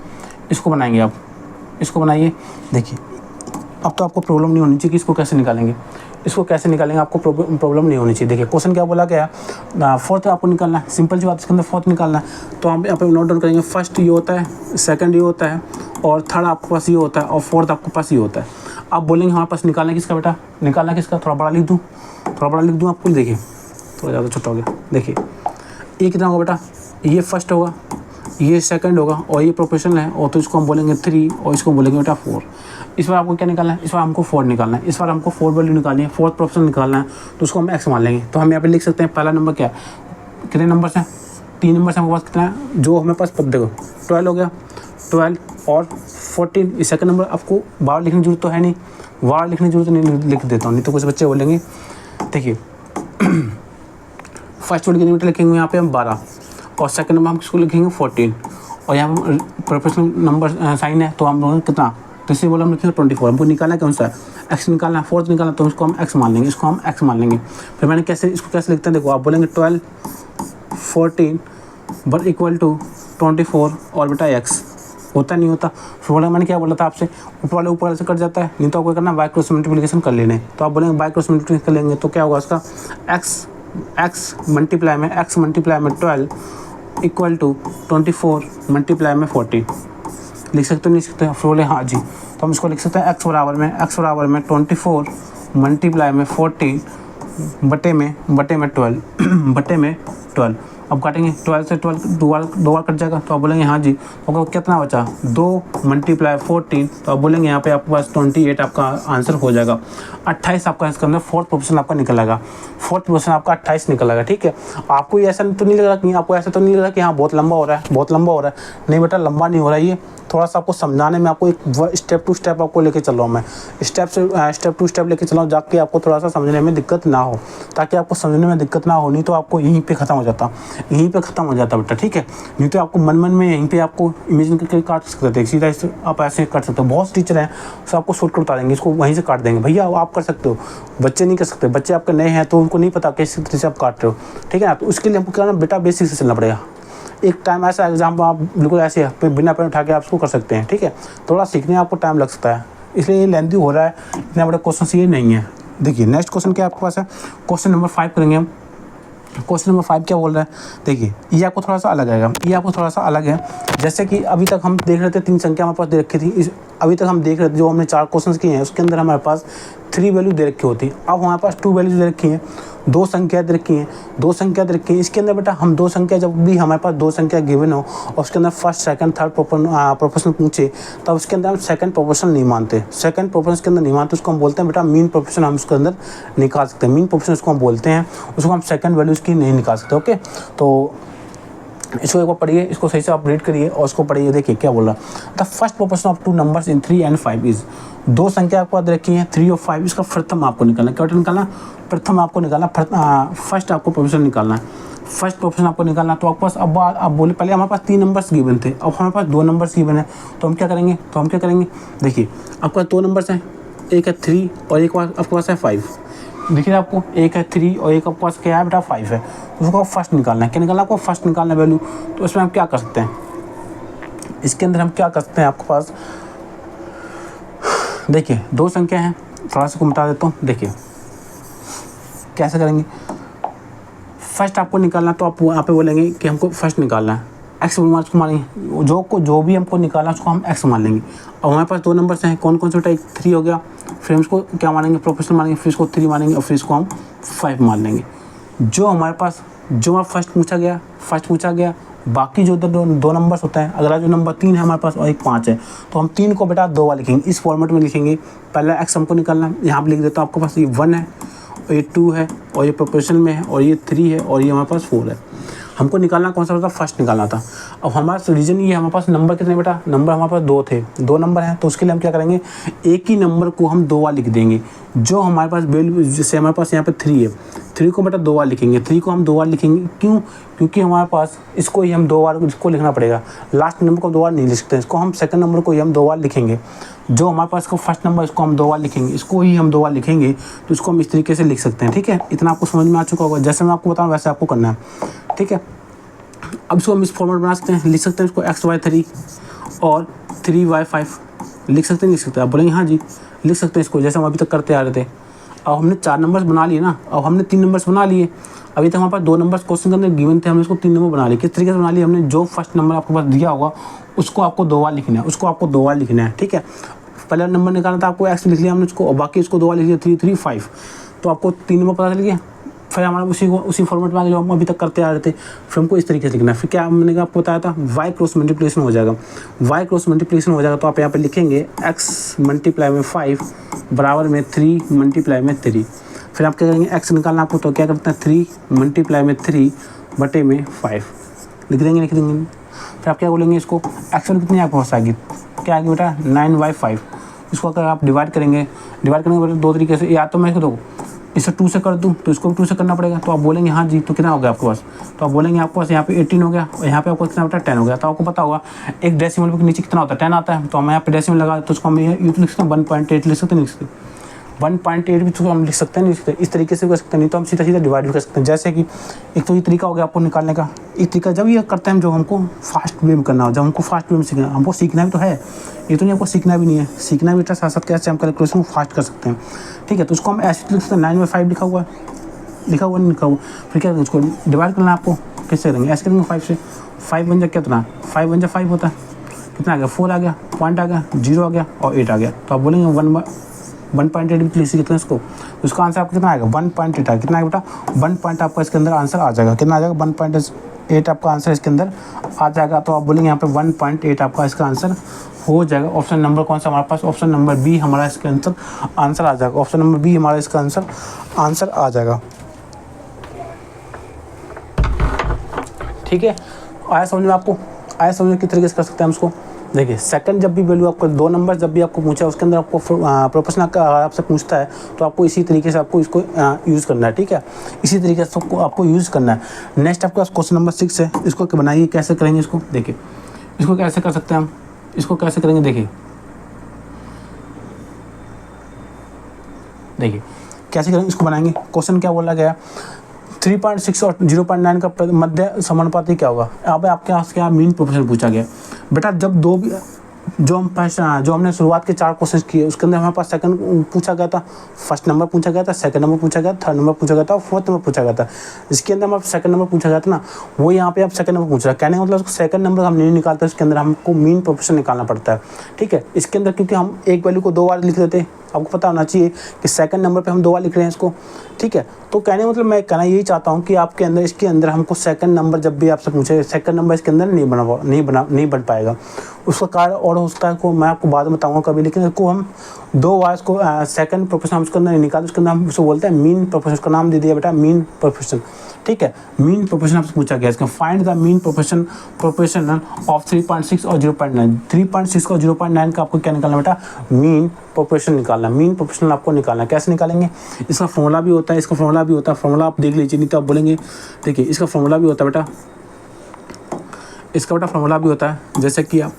इसको बनाएंगे आप, इसको बनाइए, देखिए अब तो आपको प्रॉब्लम नहीं होनी चाहिए कि इसको कैसे निकालेंगे, आपको प्रॉब्लम नहीं होनी चाहिए। देखिए क्वेश्चन क्या बोला गया, फोर्थ आपको निकालना है, सिंपल सी बात, इसके अंदर फोर्थ निकालना है। तो हम यहाँ पे नोट डाउन करेंगे, फर्स्ट ये होता है, सेकंड ये होता है और थर्ड आपके पास ये होता है और फोर्थ आपके पास ये होता है। आप बोलेंगे हमारे पास निकालना किसका बेटा, निकालना किसका, थोड़ा बड़ा लिख दूँ आपको, देखिए थोड़ा ज़्यादा छोटा हो गया। देखिए ये कितना होगा बेटा, ये फर्स्ट होगा, ये सेकंड होगा और ये प्रोपोर्शनल है, और तो इसको हम बोलेंगे 3 और इसको बोलेंगे बेटा 4। इस बार आपको क्या निकालना है, इस बार हमको 4 निकालना है, इस बार हमको 4 वैल्यू निकालनी है, फोर्थ प्रोपोर्शनल निकालना है, तो उसको हम x मान लेंगे। तो हम यहाँ पे लिख सकते हैं पहला नंबर क्या है, कितने नंबर्स हैं 3 नंबर्स हमारे पास, कितना है जो हमारे पास, देखो 12 हो गया, 12 और 14। इस सेकंड नंबर आपको बार लिखने की जरूरत तो है नहीं, बार लिखने की जरूरत नहीं, लिख देता हूँ, नहीं तो कुछ बच्चे बोलेंगे। देखिए फर्स्ट वैल्यू कितने लिखेंगे यहाँ पे हम 12 और सेकंड नंबर हम किसको लिखेंगे 14 और यहाँ पर प्रोपोर्शनल नंबर साइन है, तो हम लोग कितना, तो इसी बोला हम लिखेंगे 24। हमको निकालना है कौन सा, एक्स निकालना है, फोर्थ निकालना, तो इसको हम एक्स मान लेंगे, इसको हम एक्स मान लेंगे। फिर मैंने इसको कैसे लिखते हैं, देखो आप बोलेंगे 12 14 बट इक्वल टू 24 और बेटा एक्स, होता नहीं होता। फिर बोला मैंने क्या बोला था आपसे, ऊपर वाले से कट जाता है, नहीं तो आपको करना बाय क्रॉस मल्टीप्लिकेशन कर लेने। तो आप बोलेंगे बाय क्रॉस मल्टीप्लिकेशन कर लेंगे तो क्या होगा उसका, एक्स मल्टीप्लाई में 12 इक्वल टू 24 मल्टीप्लाई में 40 लिख सकते हो, नहीं सकते, फिर बोले हाँ जी, तो हम इसको लिख सकते हैं x बराबर में 24 मल्टीप्लाई में 40 बटे में 12 बटे में 12। अब काटेंगे 12 से 12 दो बार कट जाएगा, तो आप बोलेंगे हाँ जी, आपको कितना बचा 2 मल्टीप्लाई 14, तो आप बोलेंगे यहाँ पे आपके पास 28 आपका आंसर हो जाएगा। 28 आपका इसके अंदर फोर्थ प्रोपोर्शन आपका निकल आएगा, फोर्थ प्रोपोर्शन आपका 28 निकल आएगा, ठीक है। आपको ऐसा तो नहीं लग रहा कि हाँ बहुत लंबा हो रहा है, नहीं बेटा लंबा नहीं हो रहा है, ये थोड़ा सा आपको समझाने में, आपको एक स्टेप टू स्टेप आपको लेके चल रहा हूँ मैं, स्टेप टू स्टेप लेके चल रहा हूँ, जाके आपको थोड़ा सा समझने में दिक्कत ना हो, ताकि आपको समझने में दिक्कत ना हो, नहीं तो आपको यहीं पे ख़त्म हो जाता बेटा, ठीक है। नहीं तो आपको मन में यहीं पे आपको इमेजिन करके काट सकते थे, सीधा इस आप ऐसे काट सकते हो। बहुत टीचर हैं सब आपको शॉर्टकट बता देंगे, इसको वहीं से काट देंगे, भैया आप कर सकते हो, बच्चे नहीं कर सकते, बच्चे आपके नए हैं तो उनको नहीं पता किस तरीके से आप काट रहे हो, ठीक है ना। तो उसके लिए हमको क्या करना बेटा, बेसिक से चलना पड़ेगा। एक टाइम ऐसा एग्जाम आप बिल्कुल ऐसे बिना पेन उठा के आप उसको कर सकते हैं, ठीक है। थोड़ा सीखने में आपको टाइम लग सकता है, इसलिए ये लेंथी हो रहा है, इतना बड़ा क्वेश्चन ये नहीं है। देखिए नेक्स्ट क्वेश्चन क्या आपके पास है, क्वेश्चन नंबर 5 करेंगे हम। क्वेश्चन नंबर 5 क्या बोल रहा है, देखिए ये आपको थोड़ा सा अलग है, जैसे कि अभी तक हम देख रहे थे 3 संख्या हमारे पास दे रखी थी, अभी तक हम देख रहे थे जो हमने 4 क्वेश्चन किए हैं उसके अंदर हमारे पास 3 वैल्यू दे रखी होती, अब हमारे पास 2 वैल्यू दे रखी हैं, 2 संख्या दे रखी हैं, इसके अंदर बेटा हम 2 संख्या, जब भी हमारे पास 2 संख्या गिवन हो और उसके अंदर फर्स्ट सेकंड थर्ड प्रोपोर्शनल पूछे, तब उसके अंदर हम सेकंड प्रोपोर्शनल नहीं मानते, उसको हम बोलते हैं बेटा मीन प्रोपोर्शनल, हम उसके अंदर निकाल सकते हैं, मीन प्रोपोर्शनल उसको हम बोलते हैं, उसको हम सेकंड वैल्यू उसकी नहीं निकाल सकते, ओके। तो इसको एक बार पढ़िए, इसको सही से आप रीड करिए और उसको पढ़िए। देखिए क्या बोल रहा है, the first proportion of 2 numbers in 3 and 5 is, 2 संख्या आपको याद रखी है 3 और 5, इसका प्रथम आपको निकालना, क्या निकालना, प्रथम आपको निकालना, फर्स्ट आपको प्रोपोर्शन निकालना है, फर्स्ट प्रोपोर्शन आपको निकालना। तो आपके पास अब बोले पहले हमारे पास 3 नंबर्स गिवन थे, अब हमारे पास 2 नंबर्स गिवन है, तो हम क्या करेंगे, देखिए आपके पास 2 नंबर्स हैं, एक है 3 और एक आपके पास है 5, दिख रहा है आपको, एक है 3 और एक आपके पास क्या है बेटा 5 है, उसको फर्स्ट निकालना है। क्या निकालना है आपको? फर्स्ट निकालना है वैल्यू। तो इसमें हम क्या कर सकते हैं, इसके अंदर हम क्या कर सकते हैं, आपके पास देखिए 2 संख्या हैं, थोड़ा सा को मिटा देता हूँ। देखिए कैसे करेंगे, फर्स्ट आपको निकालना, तो आप यहाँ पे बोलेंगे कि हमको फर्स्ट निकालना है, एक्स मार्क्स को मानेंगे, जो भी हमको निकालना है उसको हम एक्स मान लेंगे। और हमारे पास 2 नंबर्स हैं, कौन कौन से बेटा, एक 3 हो गया, फिर हम इसको क्या मानेंगे, प्रोपोर्शनल मानेंगे, फिर इसको 3 मानेंगे और फिर इसको हम 5 मान लेंगे। जो हमारा फर्स्ट पूछा गया, बाकी जो 2 नंबर्स होते हैं, अगला जो नंबर 3 है हमारे पास और एक 5 है, तो हम 3 को बेटा 2 बार लिखेंगे, इस फॉर्मेट में लिखेंगे। पहला एक्स हमको निकालना है, यहाँ पर लिख देता हूँ, आपके पास ये 1 है और ये 2 है और ये प्रोपोर्शनल में है और ये 3 है और ये हमारे पास 4 है। हमको निकालना कौन सा था, फर्स्ट निकालना था। अब हमारा रीजन ये, हमारे पास नंबर कितने बेटा, नंबर हमारे पास 2 थे, 2 नंबर हैं, तो उसके लिए हम क्या करेंगे, एक ही नंबर को हम 2 बार लिख देंगे। जो हमारे पास वैल्यू, जैसे हमारे पास यहाँ पे 3 है, 3 को बेटा 2 बार लिखेंगे, 3 को हम 2 बार लिखेंगे, क्यों, क्योंकि हमारे पास इसको ही हम 2 बार इसको लिखना पड़ेगा, लास्ट नंबर को 2 बार नहीं लिख सकते, इसको हम सेकंड नंबर को ही हम 2 बार लिखेंगे। जो हमारे पास को फर्स्ट नंबर, इसको हम 2 बार लिखेंगे, इसको ही हम 2 बार लिखेंगे, तो इसको हम इस तरीके से लिख सकते हैं। ठीक है, इतना आपको समझ में आ चुका होगा, जैसे मैं आपको बताऊँ वैसे आपको करना है। ठीक है, अब इसको हम इस फॉर्मेट बना सकते हैं, लिख सकते हैं इसको xy3 और 3y5 लिख सकते हैं। आप बोलेंगे हाँ जी लिख सकते हैं इसको, जैसे हम अभी तक करते आ रहे थे। अब हमने 4 नंबर्स बना लिए ना, अब हमने 3 नंबर्स बना लिए। अभी तक हमारे पास 2 नंबर्स क्वेश्चन के अंदर गिवन थे, हमने इसको 3 नंबर बना लिए। किस तरीके से बना लिए हमने, जो फर्स्ट नंबर आपके पास दिया होगा उसको आपको 2 बार लिखना है, उसको आपको 2 बार लिखना है। ठीक है, पहला नंबर निकालना था आपको, एक्स लिख लिया हमने उसको, और बाकी इसको 2 बार लिख लिया, 3 3 5, तो आपको 3 नंबर पता चल गया। फिर हमारा उसी फॉर्मेट में आगे जो हम अभी तक करते आ रहे थे, फिर हमको इस तरीके से लिखना है। फिर क्या मैंने आपको बताया था, y क्रॉस मल्टीप्लिकेशन हो जाएगा, y क्रॉस मल्टीप्लिकेशन हो जाएगा, तो आप यहाँ पे लिखेंगे x मल्टीप्लाई में 5 बराबर में 3 मल्टीप्लाई में 3। फिर आप क्या करेंगे, x निकालना आपको, तो क्या करते हैं 3 मल्टीप्लाई में 3 बटे में 5 लिख देंगे। फिर आप क्या बोलेंगे, इसको x कितनी आपको पास आएगी, क्या आएगी बेटा 9/5। इसको अगर आप डिवाइड करेंगे बेटा 2 तरीके से, या तो मैं इसको दो इसे 2 से कर दूँ तो इसको 2 से करना पड़ेगा। तो आप बोलेंगे हाँ जी, तो कितना हो गया आपके पास, तो आप बोलेंगे आपके पास यहाँ पे 18 हो गया और यहाँ पे आपको कितना बेटा 10 हो गया। तो आपको पता होगा एक डेसिमल के नीचे कितना होता है, 10 आता है, तो हम यहाँ पे डेसिमल लगा, तो उसको हम ये तो लिख सकते हैं 1.8 लिख सकते हैं, 1.8 भी तो हम लिख सकते हैं, नहीं सकते, इस तरीके से कर सकते हैं, नहीं तो हम सीधा डिवाइड भी कर सकते हैं। जैसे कि एक तो ये तरीका हो गया आपको निकालने का, एक तरीका जब ये करते हैं जो हमको फास्ट वे में करना हो, जब हमको फास्ट वे में सीखना, हमको सीखना भी तो है, ये तो नहीं आपको सीखना भी नहीं है, सीखना भी साथ साथ कैसे हम कैलकुलेशन को फास्ट कर सकते हैं। ठीक है, तो उसको हम ऐसे लिख सकते हैं, 9/5 लिखा हुआ नहीं लिखा हुआ। फिर क्या उसको डिवाइड करना है आपको, कैसे करेंगे, ऐसे करेंगे 5 से, 5 बन जाए कितना, 5 बन जाए 5 होता है, कितना आ गया 4 आ गया, पॉइंट आ गया, 0 आ गया और 8 आ गया। तो आप बोलेंगे 1.8 भी लिख सकते हैं इसको, तो इसका आंसर आपको कितना आएगा 1.8 आएगा। कितना आएगा बेटा 1 पॉइंट आपका इसके अंदर आंसर आ जाएगा, कितना आ जाएगा 1.8 आपका आंसर इसके अंदर आ जाएगा। तो आप बोलेंगे यहाँ पे 1.8 आपका इसका आंसर हो जाएगा। ऑप्शन नंबर कौन सा हमारे पास, ऑप्शन नंबर बी हमारा इसके अंदर आंसर आ जाएगा, ऑप्शन नंबर बी हमारा इसका आंसर आ जाएगा। ठीक है, आया समझ में आपको, आया समझ में किस तरीके से कर सकते हैं हम उसको। देखिए सेकंड जब भी वैल्यू आपको 2 नंबर जब भी आपको पूछा उसके अंदर आपको प्रोपोर्शनल का आपसे पूछता है, तो आपको इसी तरीके से आपको इसको यूज़ करना है। ठीक है, इसी तरीके से आपको यूज़ करना है। नेक्स्ट आपके पास क्वेश्चन नंबर 6 है, इसको बनाइए, कैसे करेंगे इसको। देखिए इसको कैसे कर सकते हैं हम, इसको कैसे करेंगे, देखिए कैसे करेंगे, इसको बनाएंगे। क्वेश्चन क्या बोला गया, 3.6 और 0.9 का मध्य समानुपाती क्या होगा। यहाँ पे आपके पास क्या मीन प्रोपोर्शन पूछा गया बेटा। जब जो हमने शुरुआत के 4 क्वेश्चन किए उसके अंदर हमारे पास सेकंड पूछा गया था, फर्स्ट नंबर पूछा गया था, सेकंड नंबर पूछा गया, थर्ड नंबर पूछा गया था और फोर्थ नंबर पूछा गया था। इसके अंदर हमारा सेकंड नंबर पूछा गया था ना, वो यहाँ पे आप सेकंड नंबर पूछ रहा है, कहने का मतलब उसको सेकंड नंबर हम नहीं निकालते, उसके अंदर हमको मीन प्रोपोर्शन निकालना पड़ता है। ठीक है, इसके अंदर क्योंकि हम एक वैल्यू को 2 बार लिख देते हैं, आपको पता होना चाहिए कि सेकंड नंबर पे हम 2 बार लिख रहे हैं इसको। ठीक है, तो कहने मतलब मैं कहना यही चाहता हूँ कि आपके अंदर इसके अंदर हमको सेकंड नंबर जब भी आपसे पूछे, सेकंड नंबर इसके अंदर नहीं बन पाएगा। उसका कारण और हो सकता है को मैं आपको बाद में बताऊंगा कभी, लेकिन इसको हम 2 बार इसको सेकंड प्रोपोर्शन हम उसके अंदर नहीं निकालते, उसके अंदर हम उसको बोलते हैं मीन प्रोपोर्शन, उसका नाम दे दिया बेटा मीन प्रोपोर्शन। ठीक है, मीन प्रोपोर्शन आपसे पूछा गया, इसका find the mean proportional of 3.6 और 0.9। 3.6 और 0.9 का आपको क्या निकालना बेटा, मीन प्रोपोर्शन निकालना, मीन प्रोपोर्शनल आपको निकालना। कैसे निकालेंगे, इसका फॉर्मूला भी होता है, इसका फॉर्मूला भी होता है, फॉर्मूला आप देख लीजिए, नहीं तो आप बोलेंगे। देखिए इसका फॉर्मूला भी होता है बेटा, इसका बेटा फॉर्मूला भी होता है, जैसे कि आप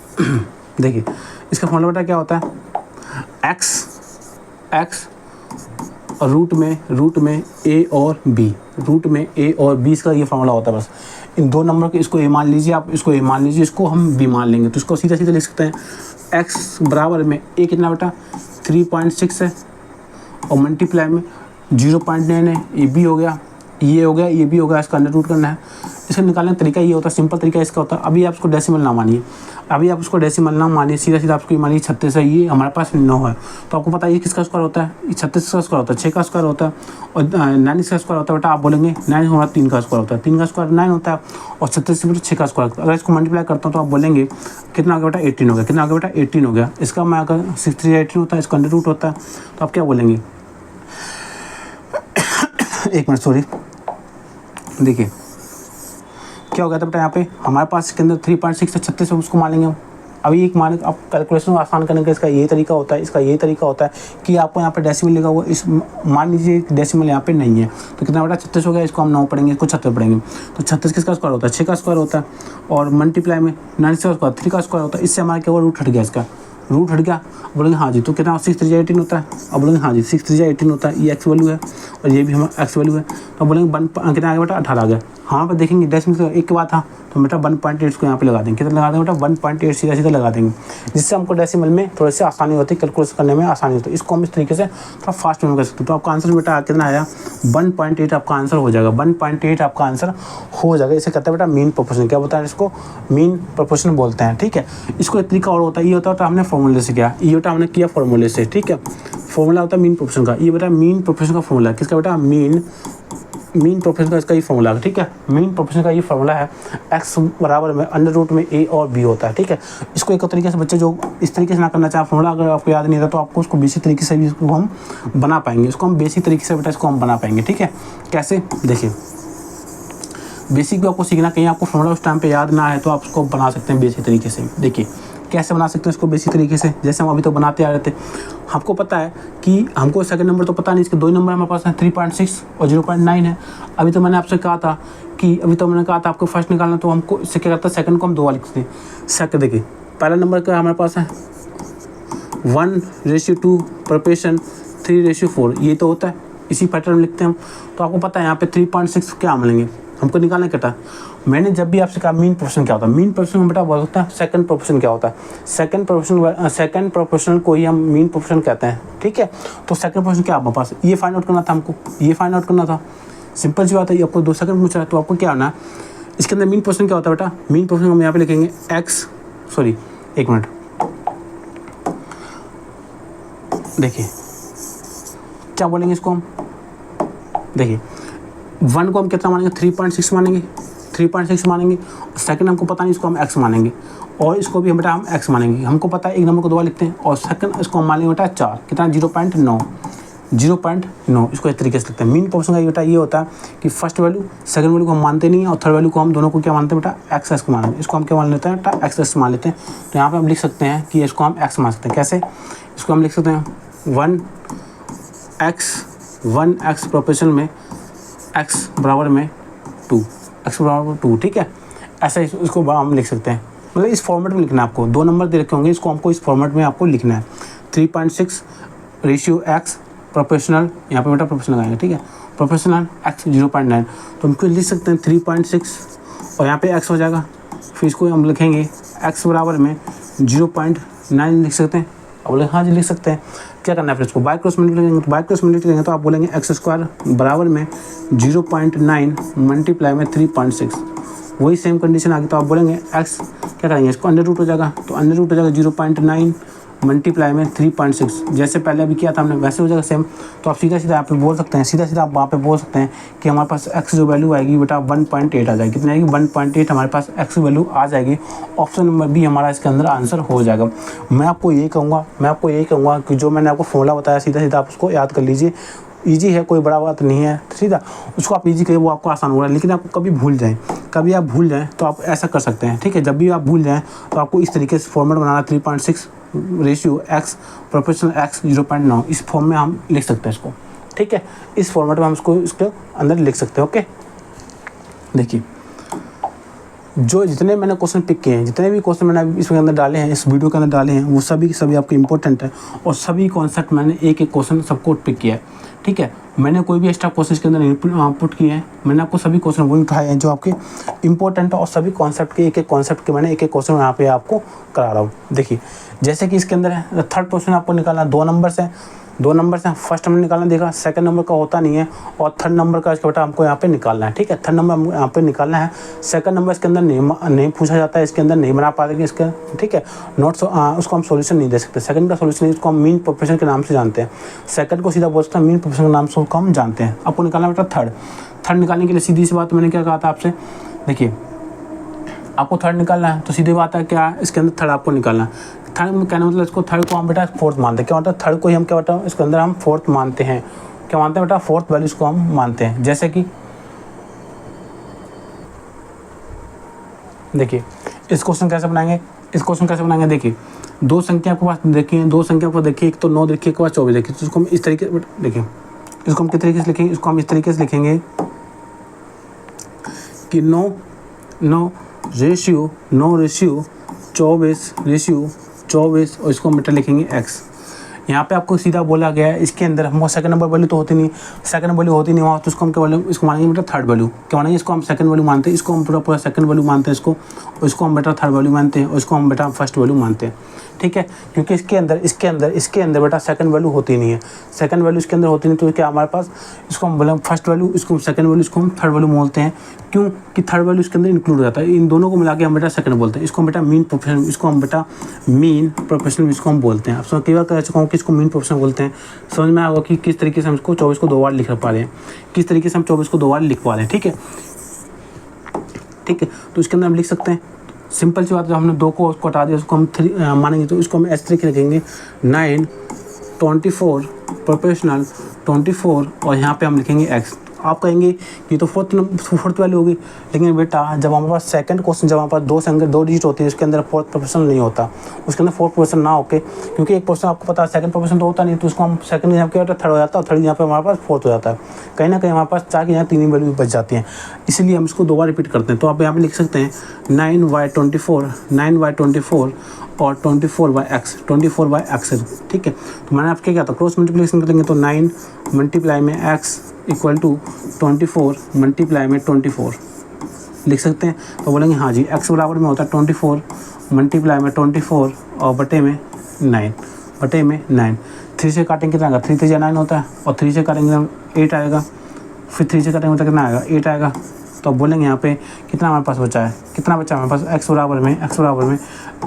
देखिए इसका फॉर्मूला बेटा क्या होता है, x और रूट में a और b इसका ये फॉर्मूला होता है बस। इन दो नंबर को इसको a मान लीजिए, आप इसको a मान लीजिए, इसको हम b मान लेंगे, तो इसको सीधा सीधा लिख सकते हैं x बराबर में a कितना बेटा 3.6 है और मल्टीप्लाई में 0.9 है, ये b हो गया, ये हो गया, ये भी हो गया, इसका अंडर रूट करना है। इसका निकालने का तरीका ये होता है, सिंपल तरीका इसका होता है। अभी आप इसको डेसिमल ना मानिए, सीधा सीधा आपको मानिए 36 है, ये हमारे पास 9 है, तो आपको पता है ये किसका स्क्वायर होता है, ये 36 का स्क्वायर होता है, 6 का स्क्वायर होता है और 9 इसका स्क्वायर होता है बेटा। आप बोलेंगे 9 हमारा 3 का स्क्वायर होता है, 3 का स्क्वायर 9 होता है और 36 से 6 का स्क्वायर। अगर इसको मल्टीप्लाई करता हूँ तो आप बोलेंगे कितना आ गया बेटा 18 हो गया, कितना आ गया बेटा 18 हो गया। इसका मैं अगर 6 18 होता है, इसका अंडर रूट होता है, तो आप क्या बोलेंगे, एक मिनट सॉरी, देखिए क्या हो गया था बेटा, यहाँ पे हमारे पास इसके अंदर 3.6 से 36 है, उसको मान लेंगे हम। अभी एक मान, अब कैलकुलेशन को आसान करने का इसका ये तरीका होता है, इसका ये तरीका होता है कि आपको यहाँ पे डेसिमल लिखा हुआ, इस मान लीजिए डेसिमल यहाँ पे नहीं है, तो कितना बेटा 36 हो गया, इसको हम 9 पढ़ेंगे, इसको 36 पढ़ेंगे, तो 36 किसका स्क्वायर होता है, 6 का स्क्वायर होता है और मल्टीप्लाई में 9 का स्क्वायर 3 का स्क्वायर होता है। इससे हमारा क्या हुआ, रूट हट गया, इसका रूट हट गया। बोलेंगे हाँ जी, तो कितना 6 3 18 होता है, अब बोलेंगे हाँ जी 6 3 18 होता है, ये एक्स वैल्यू है और ये भी हमारा एक्स वैल्यू है, तो बोलेंगे कितना आ गया बेटा 18 आ गया। हाँ पर देखेंगे डेसिमल एक के बाद था, तो बेटा 1.8 को यहाँ पे लगा देंगे, कितना लगा देंगे बेटा 1.8 सीधा सीधा लगा देंगे, जिससे हमको डेसिमल में थोड़ी सी आसानी होती है, कैलकुलेशन करने में आसानी होती है। इसको हम इस तरीके से थोड़ा फास्ट में कर सकते हैं। तो आपका आंसर बेटा कितना आया 1.8 आपका आंसर हो जाएगा, 1.8 आपका आंसर हो जाएगा। इसे कहते हैं बेटा मीन प्रोपोर्शन, क्या बोलता है इसको, मीन प्रोपोर्शन बोलते हैं, ठीक है। इसको एक तरीका और होता है, ये होता है हमने फॉर्मूले से किया, ये बेटा हमने किया फॉर्मूले से, ठीक है। फॉर्मूला होता है मीन प्रोपोर्शन का, ये बेटा मीन प्रोपोर्शन का फॉर्मूला है, किसका बेटा मीन प्रोपोर्शन का इसका ये फॉर्मूला है, ठीक है। मीन प्रोपोर्शन का ये फॉर्मूला है, x बराबर में अंडर रूट में a और b होता है, ठीक है। इसको एक तरीके से बच्चे जो इस तरीके से ना करना चाहे फॉर्मूला, अगर आपको याद नहीं था तो आपको उसको बेसिक तरीके से भी इसको हम बना पाएंगे, इसको हम बेसिक तरीके से बेटा इसको हम बना पाएंगे, ठीक है। कैसे, देखिए बेसिक भी आपको सीखना, कहीं आपको फॉर्मूला उस टाइम पे याद ना आए तो आप उसको बना सकते हैं बेसिक तरीके से। देखिए कैसे बना सकते हैं इसको बेसिक तरीके से, जैसे हम अभी तो बनाते आ रहे थे। हमको पता है कि हमको सेकंड नंबर तो पता नहीं, इसके दो नंबर हमारे पास है 3.6 और 0.9 है। अभी तो मैंने आपसे कहा था आपको फर्स्ट निकालना, तो हमको इससे क्या करता है, सेकंड को हम 2 बार लिखते हैं। सेकंड देखिए पहला नंबर क्या हमारे पास है 1:2 प्रोपोर्शन 3:4, ये तो होता है, इसी पैटर्न में लिखते हैं हम। तो आपको पता है यहाँ पे 3.6 क्या मिलेंगे, हमको निकालना क्या था। मैंने जब भी आपसे कहा मीन प्रोपोर्शन क्या होता है, मीन प्रोपोर्शन में बेटा बोल सकता है सेकंड प्रोपोर्शन क्या होता है, सेकंड प्रोपोर्शन को ही हम मीन प्रोपोर्शन कहते हैं, ठीक है। तो सेकंड प्रोपोर्शन क्या आपके पास, ये फाइंड आउट करना था हमको, ये फाइंड आउट करना था, सिंपल सी बात है। ये आपको 2 सेकंड पूछा है तो आपको क्या आना है, इसके अंदर मीन प्रोपोर्शन क्या होता है बेटा, मीन प्रोपोर्शन हम यहाँ पे लिखेंगे एक मिनट, देखिए क्या बोलेंगे इसको हम, देखिए 1 को हम कितना मानेंगे 3.6 मानेंगे, 3.6 मानेंगे। सेकंड हमको पता नहीं, इसको हम x मानेंगे और इसको भी बेटा हम x मानेंगे। हमको पता है एक नंबर को 2 बार लिखते हैं और सेकंड इसको हम मानेंगे बेटा 4, कितना 0.9, इसको इस तरीके से लिखते हैं। मीन प्रोपोर्शन का बेटा ये होता है कि फर्स्ट वैल्यू सेकंड वैल्यू को हम मानते नहीं हैं और थर्ड वैल्यू को हम दोनों को क्या मानते हैं बेटा x को मानेंगे। इसको हम क्या मान लेते हैं बेटा x मान लेते हैं। तो यहाँ पर हम लिख सकते हैं कि इसको हम x मान सकते हैं। कैसे, इसको हम लिख सकते हैं 1x प्रोपोर्शन में x बराबर में 2, ठीक है। ऐसा इसको हम लिख सकते हैं, मतलब इस फॉर्मेट में लिखना है आपको। 2 नंबर दे रखे होंगे, इसको हमको इस फॉर्मेट में आपको लिखना है। 3.6:x प्रोपोर्शनल, यहाँ पे बेटा प्रोपोर्शनल लगाएंगे, ठीक है। प्रोपोर्शनल x 0.9, तो हमको लिख सकते हैं 3.6 और यहाँ पे x हो जाएगा। फिर इसको हम लिखेंगे x बराबर में 0.9 लिख सकते हैं। अब बोले हाँ जी लिख सकते हैं। क्या करना है फिर इसको बाय क्रॉस मल्टीप्लाई करेंगे, तो बाय क्रॉस मल्टीप्लाई करेंगे तो आप बोलेंगे x² बराबर में 0.9 मल्टीप्लाई में 3.6, वही सेम कंडीशन आ गई। तो आप बोलेंगे x क्या करेंगे, इसको अंडर रूट हो जाएगा, तो अंडर रूट हो जाएगा 0.9 मल्टीप्लाई में 3.6, जैसे पहले अभी किया था हमने वैसे हो जाएगा सेम। तो आप सीधा सीधा आप बोल सकते हैं, सीधा आप वहाँ पे बोल सकते हैं कि हमारे पास x जो वैल्यू आएगी बेटा 1.8 आ जाएगी। कितनी आएगी 1.8 हमारे पास x वैल्यू आ जाएगी। ऑप्शन नंबर बी हमारा इसके अंदर आंसर हो जाएगा। मैं आपको यही कहूँगा कि जो मैंने आपको फॉर्मूला बताया सीधा आप उसको याद कर लीजिए। ईजी है, कोई बड़ा बात नहीं है, सीधा उसको आप ईजी करिए, वो आपको आसान हो रहा है। लेकिन आपको कभी आप भूल जाएँ तो आप ऐसा कर सकते हैं, ठीक है। जब भी आप भूल जाएँ तो आपको इस तरीके से फॉर्मेट बनाना 3.6:x प्रोपोर्शनल x 0.9, इस फॉर्म में हम लिख सकते हैं इसको, ठीक है। इस फॉर्मेट में हम इसको इसके अंदर लिख सकते हैं, ओके। देखिए जो जितने मैंने क्वेश्चन पिक किए हैं, जितने भी क्वेश्चन मैंने इसके अंदर डाले हैं, इस वीडियो के अंदर डाले हैं, वो सभी के सभी आपके इंपॉर्टेंट है और सभी कॉन्सेप्ट मैंने एक एक क्वेश्चन सबको पिक किया है। ठीक है, मैंने कोई भी एक्स्ट्रा क्वेश्चन इसके अंदर पुट किए हैं, मैंने आपको सभी क्वेश्चन वही उठाए हैं जो आपके इंपॉर्टेंट है और सभी कॉन्सेप्ट के एक एक कॉन्सेप्ट के मैंने एक एक क्वेश्चन यहाँ पे आपको करा रहा हूँ। देखिए जैसे कि इसके अंदर है थर्ड क्वेश्चन आपको निकालना 2 नंबर से, 2 नंबर से फर्स्ट हमने निकालना देखा, सेकंड नंबर का होता नहीं है और थर्ड नंबर का इसका बेटा हमको यहाँ पे निकालना है। ठीक है, थर्ड नंबर यहाँ पे निकालना है, सेकंड नंबर इसके अंदर नहीं पूछा जाता है, इसके अंदर नहीं बना पाएंगे इसका। ठीक है, नोट्स उसको हम सॉल्यूशन नहीं दे सकते, सेकंड का सॉल्यूशन इसको हम मीन प्रोपोर्शन के नाम से जानते हैं, सेकंड को सीधा बोल सकते हैं मीन प्रोपोर्शन के नाम से उसको हम जानते हैं। आपको निकालना बेटा थर्ड निकालने के लिए सीधी सी बात मैंने क्या कहा था आपसे, देखिए आपको थर्ड निकालना है तो सीधी बात है क्या इसके अंदर थर्ड आपको निकालना है। थर्ड में कहने मतलब इसको थर्ड को हम बेटा फोर्थ मानते हैं, क्या मतलब थर्ड को ही हम क्या बेटा इसके अंदर हम फोर्थ मानते हैं, क्या मानते हैं बेटा फोर्थ वैल्यूज को हम मानते हैं। जैसे कि देखिए इस क्वेश्चन कैसे बनाएंगे, इस क्वेश्चन कैसे बनाएंगे, देखिए 2 संख्या आपके पास देखिए, 2 संख्या आपको देखिए, एक तो 9 देखिए, एक के बाद 24 देखिए, तो इसको हम इस तरीके देखिए, इसको हम किस तरीके से लिखेंगे, इसको हम इस तरीके से लिखेंगे कि 9 रेशियो 24 और इसको हम बेटा लिखेंगे x। यहाँ पे आपको सीधा बोला गया है इसके अंदर हमको सेकंड नंबर वैल्यू तो होती नहीं, सेकंड वैल्यू होती नहीं वहाँ, तो इसको हम क्या बोलेंगे, इसको मानेंगे बेटा थर्ड वैल्यू, क्या मानेंगे, इसको हम सेकंड वैल्यू मानते हैं, इसको हम पूरा सेकंड वैल्यू मानते हैं इसको, और इसको हम बेटा थर्ड वैल्यू मानते हैं और इसको हम बेटा फर्स्ट वैल्यू मानते हैं। ठीक है, क्योंकि इसके अंदर बेटा सेकंड वैल्यू होती नहीं है, सेकंड वैल्यू इसके अंदर होती नहीं, तो क्या हमारे पास इसको हम बोले फर्स्ट वैल्यू, इसको हम सेकंड वैल्यू, इसको हम थर्ड वैल्यू बोलते हैं। क्यों कि थर्ड वैल्यू इसके अंदर इंक्लूड हो जाता है, इन दोनों को मिला के हम बेटा सेकंड बोलते हैं। इसको हम बेटा मीन प्रोपोर्शन, इसको हम बेटा मीन प्रोपोर्शन इसको हम बोलते हैं। अब कई बार कह चुका हूँ कि इसको मीन प्रोपोर्शन बोलते हैं, समझ में आएगा कि किस तरीके से हम इसको 24 को 2 बार लिख पा रहे हैं, किस तरीके से हम 24 को 2 बार लिख पा रहे हैं। ठीक है, तो इसके अंदर हम लिख सकते हैं सिंपल सी बात है, हमने 2 को हटा दिया, उसको हम 3 मानेंगे, तो इसको हम ऐसे तरीके रखेंगे 9 24 प्रोपोर्शनल 24 और यहाँ पे हम लिखेंगे x। आप कहेंगे ये तो फोर्थ वैल्यू होगी, लेकिन बेटा जब हमारे पास सेकंड क्वेश्चन, जब हमारे पास 2 संख्या 2 डिजिट होती है, उसके अंदर फोर्थ प्रोपोर्शन नहीं होता, उसके अंदर फोर्थ प्रोपोर्शन ना होके, क्योंकि एक प्रोपोर्शन आपको पता है सेकंड प्रोपोर्शन तो होता नहीं, तो उसको हम सेकंड यहाँ पे थर्ड हो जाता है और थर्ड यहाँ पे हमारे पास फोर्थ हो जाता है। कहीं ना कहीं हमारे पास 4 की यहाँ 3 वैल्यू बच जाती हैं, इसलिए हम इसको 2 बार रिपीट करते हैं। तो आप यहाँ पे लिख सकते हैं 9/24 और 24/x। ठीक है, तो मैंने आपके क्या था क्रॉस मल्टीप्लिकेशन करेंगे तो 9 मल्टीप्लाई में x इक्वल टू 24 मल्टीप्लाई में 24 लिख सकते हैं। तो बोलेंगे हाँ जी x बराबर में होता है 24 मल्टीप्लाई में 24 और बटे में 9 3 से काटेंगे कितना आएगा, 3 3 9 होता है, और 3 से काटेंगे 8 आएगा, फिर 3 से काटेंगे तो कितना आएगा 8 आएगा। तो बोलेंगे यहाँ पे कितना हमारे पास बचा है, कितना बचा हमारे पास x बराबर में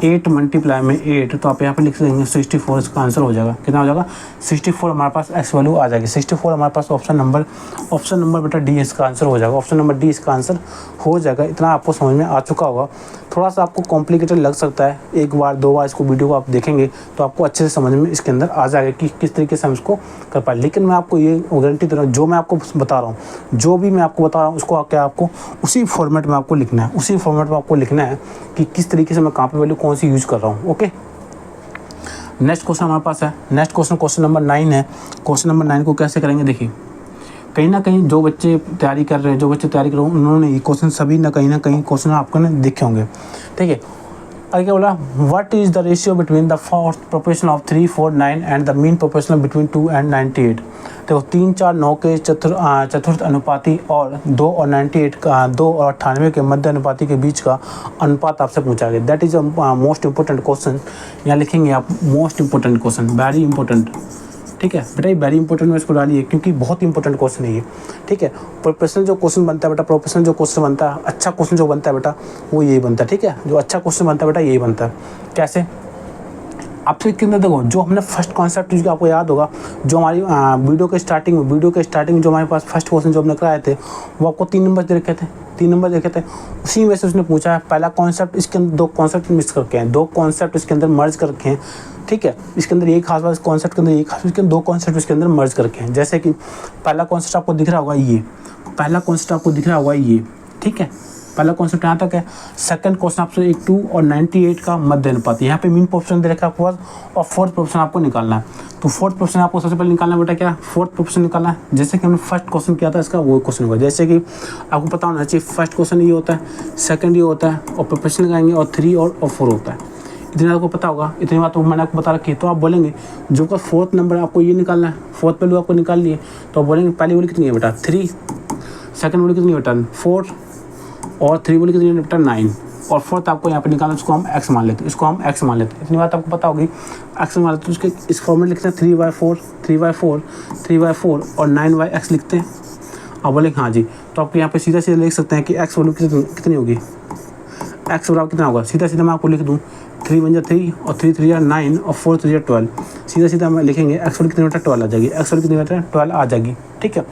8 मल्टीप्लाई में 8, तो आप यहाँ पे लिख देंगे 64, इसका आंसर हो जाएगा, कितना हो जाएगा 64, हमारे पास x वैल्यू आ जाएगी 64, हमारे पास ऑप्शन नंबर बेटा डी इसका आंसर हो जाएगा, ऑप्शन नंबर डी इसका आंसर हो जाएगा। इतना आपको समझ में आ चुका होगा, थोड़ा सा आपको कॉम्प्लिकेटेड लग सकता है, 1 बार 2 बार इसको वीडियो को आप देखेंगे तो आपको अच्छे से समझ में इसके अंदर आ जाएगा कि किस तरीके से हम इसको कर पाए। लेकिन मैं आपको ये गारंटी दे रहा हूँ, जो मैं आपको बता रहा हूँ, जो भी मैं आपको बता रहा हूँ उसको क्या आपको उसी फॉर्मेट में आपको लिखना है, उसी फॉर्मेट में आपको लिखना है कि किस तरीके से मैं कहाँ पे वैल्यू कौन सी यूज़ कर रहा हूँ। ओके, नेक्स्ट क्वेश्चन हमारे पास है, नेक्स्ट क्वेश्चन नंबर 9 है। क्वेश्चन नंबर 9 को कैसे करेंगे, देखिए कहीं ना कहीं जो बच्चे तैयारी कर रहे हैं, उन्होंने ये क्वेश्चन सभी ना कहीं क्वेश्चन आपको देखे होंगे। ठीक है, आगे क्या बोला, what is the ratio between the fourth proportion of 3 4 9 and the mean proportion between 2 and 98। देखो 3 4 9 के चतुर्थ अनुपाती और 2 और 98 का 2 और 98 के मध्य अनुपाती के बीच का अनुपात आपसे पूछा गया। That is a most important question, यहाँ लिखेंगे आप most important question, very important. ठीक है बेटा, ये वेरी इंपॉर्टेंट में इसको डालिए क्योंकि बहुत इंपॉर्टेंट क्वेश्चन है ये। ठीक है, प्रोपोर्शनल जो क्वेश्चन बनता है बेटा, प्रोपोर्शनल जो क्वेश्चन बनता है, अच्छा क्वेश्चन जो बनता है बेटा वो यही बनता है। ठीक है, जो अच्छा क्वेश्चन बनता है बेटा यही बनता है। कैसे, आपसे के अंदर देखो, जो हमने फर्स्ट कॉन्सेप्ट यूज किया, आपको याद होगा जो हमारी वीडियो के स्टार्टिंग में जो हमारे पास फर्स्ट क्वेश्चन जो हमने कराए थे वो आपको 3 नंबर दे रखे थे, 3 नंबर देखे थे। उसी में से उसने पूछा है पहला कॉन्सेप्ट, इसके अंदर 2 कॉन्सेप्ट मिक्स करके हैं, 2 कॉन्सेप्ट इसके अंदर मर्ज करके हैं। ठीक है, इसके अंदर एक खास बात, इस कॉन्सेप्ट के अंदर एक खास, इसके 2 कॉन्सेप्ट इसके अंदर मर्ज करके हैं। जैसे कि पहला कॉन्सेप्ट आपको दिख रहा होगा ये, पहला कॉन्सेप्ट आपको दिख रहा होगा ये। ठीक है, पहला कॉन्सेप्ट यहाँ तक है। सेकंड क्वेश्चन आपसे 82 और 98 का मध्य अनुपात, यहाँ पे मीन प्रोपोर्शन दे रखा है आपके पास और फोर्थ प्रोपोर्शन आपको निकालना है। तो फोर्थ प्रोपोर्शन आपको सबसे पहले निकालना है बेटा, क्या फोर्थ प्रोपोर्शन निकालना है। जैसे कि हमने फर्स्ट क्वेश्चन किया था इसका वो क्वेश्चन होगा। जैसे कि आपको पता होना चाहिए फर्स्ट क्वेश्चन ये होता है, सेकंड ये होता है और प्रोपोर्शन लगाएंगे और 3 और 4 होता है। इतनी बात आपको पता होगा, इतनी बात तो मैंने आपको बता रखी है। तो आप बोलेंगे जो का फोर्थ नंबर आपको ये निकालना है, फोर्थ वैल्यू आपको निकाल लिए, तो आप बोलेंगे पहली वैल्यू कितनी है बेटा 3, सेकंड वैल्यू कितनी है बेटा 4 और 3 वैल्यू कितनी है बेटा 9 और फोर्थ आपको यहाँ पे निकालना है, इसको हम x मान लेते हैं, इसको हम x मान लेते हैं। इतनी बात आपको पता होगी, x मान लेते हैं। उसके इस फॉर्म में लिखते हैं 3/4 3/4 3/4 और 9/x लिखते हैं। अब बोले हाँ जी, तो आप यहाँ पे सीधा सीधा लिख सकते हैं कि x वैल्यू कितनी होगी, x बराबर कितना होगा। सीधा सीधा मैं आपको लिख दूँ 3 × 3 और 3 × 3 = 9 और 4 × 3 = 12। सीधा सीधा हम लिखेंगे x वैल्यू कितनी बेटा 12 आ जाएगी, x वैल्यू कितनी बेटा 12 आ जाएगी। ठीक है,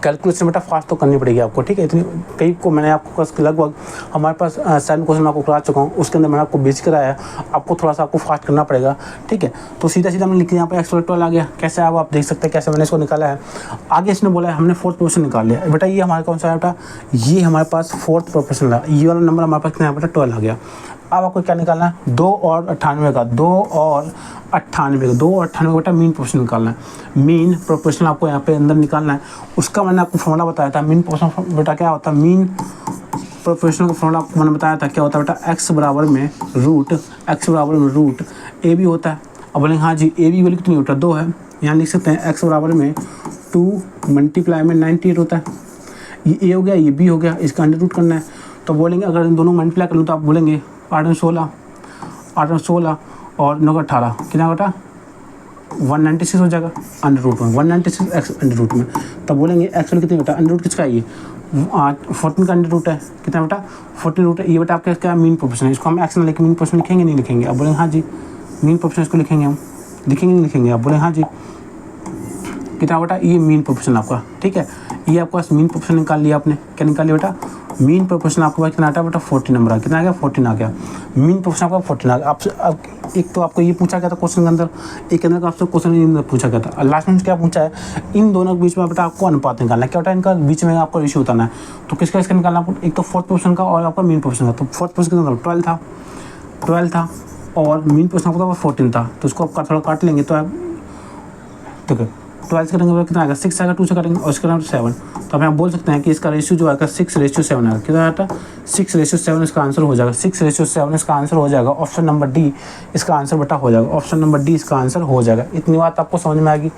कैलकुलेशन बेटा फास्ट तो करनी पड़ेगी आपको। ठीक है, इतनी कई को मैंने आपको लगभग हमारे पास 7 क्वेश्चन आपको करा चुका हूँ, उसके अंदर मैंने आपको बेसिक कराया है, आपको थोड़ा सा आपको फास्ट करना पड़ेगा। ठीक है, तो सीधा सीधा मैंने लिख दिया यहाँ पे x वैल्यू 12 आ गया। कैसे आप देख सकते हैं कैसे मैंने इसको निकाला है। आगे इसने बोला है हमने फोर्थ प्रोपोर्शन निकाल लिया बेटा। ये हमारे कौन सा है बेटा, ये हमारे पास फोर्थ प्रोपोर्शन है। ये वाला नंबर हमारे पास कितना है बेटा 12 आ गया। अब आपको क्या निकालना है 2 और 98 का, 2 और 98 बेटा मीन प्रोपोर्शन निकालना है। मीन प्रोपोर्शन आपको यहाँ पे अंदर निकालना है। उसका मैंने आपको फॉर्मूला बताया था। मीन प्रोपोर्शन बेटा क्या होता है, मीन प्रोपोर्शन का फॉर्मूला आपको मैंने बताया था क्या होता है बेटा, x बराबर में रूट ए बी होता है। अब बोलेंगे हाँ जी ए बी वैल्यू कितनी होता है 2 है। यहाँ लिख सकते हैं x बराबर में 2 × में 98 होता है। ये ए हो गया, ये बी हो गया, इसका अंडर रूट करना है। तो बोलेंगे अगर इन दोनों मल्टीप्लाई कर लूँ तो आप बोलेंगे 8 × 16 और 9 × 18 कितना बेटा 196 हो जाएगा अंडर रूट में, 196 x अंडर रूट में। तब बोलेंगे x वैल्यू कितनी बेटा, अंडर रूट किसका है ये 14 का अंडर रूट है, कितना बेटा 14 रूट है। ये बेटा आपका क्या मीन प्रोपोर्शन है। इसको हम x ना लेके मीन प्रोपोर्शन लिखेंगे नहीं लिखेंगे। अब बोलेंगे हाँ जी मीन प्रोपोर्शन इसको लिखेंगे हम, लिखेंगे नहीं लिखेंगे। आप बोलेंगे हाँ जी कितना बेटा ये मीन प्रोपोर्शन आपका। ठीक है, ये आपके पास मीन प्रोपोर्शन निकाल लिया आपने। क्या निकाल लिया बेटा, मीन प्रोपोर्शन आपके पास कितना आता है बेटा 14 नंबर आ, कितना आ गया 14 आ गया। मीन प्रोपोर्शन आपका 14 आ गया। आपसे अब एक तो आपको ये पूछा गया था क्वेश्चन के अंदर, एक अंदर का आपसे क्वेश्चन के अंदर पूछा गया था और लास्ट में क्या पूछा है, इन दोनों के बीच में बेटा आपको अनुपात निकालना है। क्या बेटा इनका बीच में आपको रेशियो बताना है। तो किसका इसका निकालना आपको, एक तो फोर्थ प्रोपोर्शन का और आपका मीन प्रोपोर्शन का। तो फोर्थ प्रोपोर्शन के अंदर 12 था और मीन प्रोपोर्शन आपका 14 था। तो उसको आप थोड़ा काट लेंगे तो आप देखो 12 से करेंगे कितना आएगा 6 आएगा, 2 से करेंगे और इसका 7। तो आप बोल सकते हैं कि इसका रेशियो जो आएगा 6:7 आएगा। कितना आता 6:7 इसका आंसर हो जाएगा। 6:7 इसका आंसर हो जाएगा। ऑप्शन नंबर डी इसका आंसर बेटा हो जाएगा। ऑप्शन नंबर डी इसका आंसर हो जाएगा। इतनी बात आपको समझ में आएगी।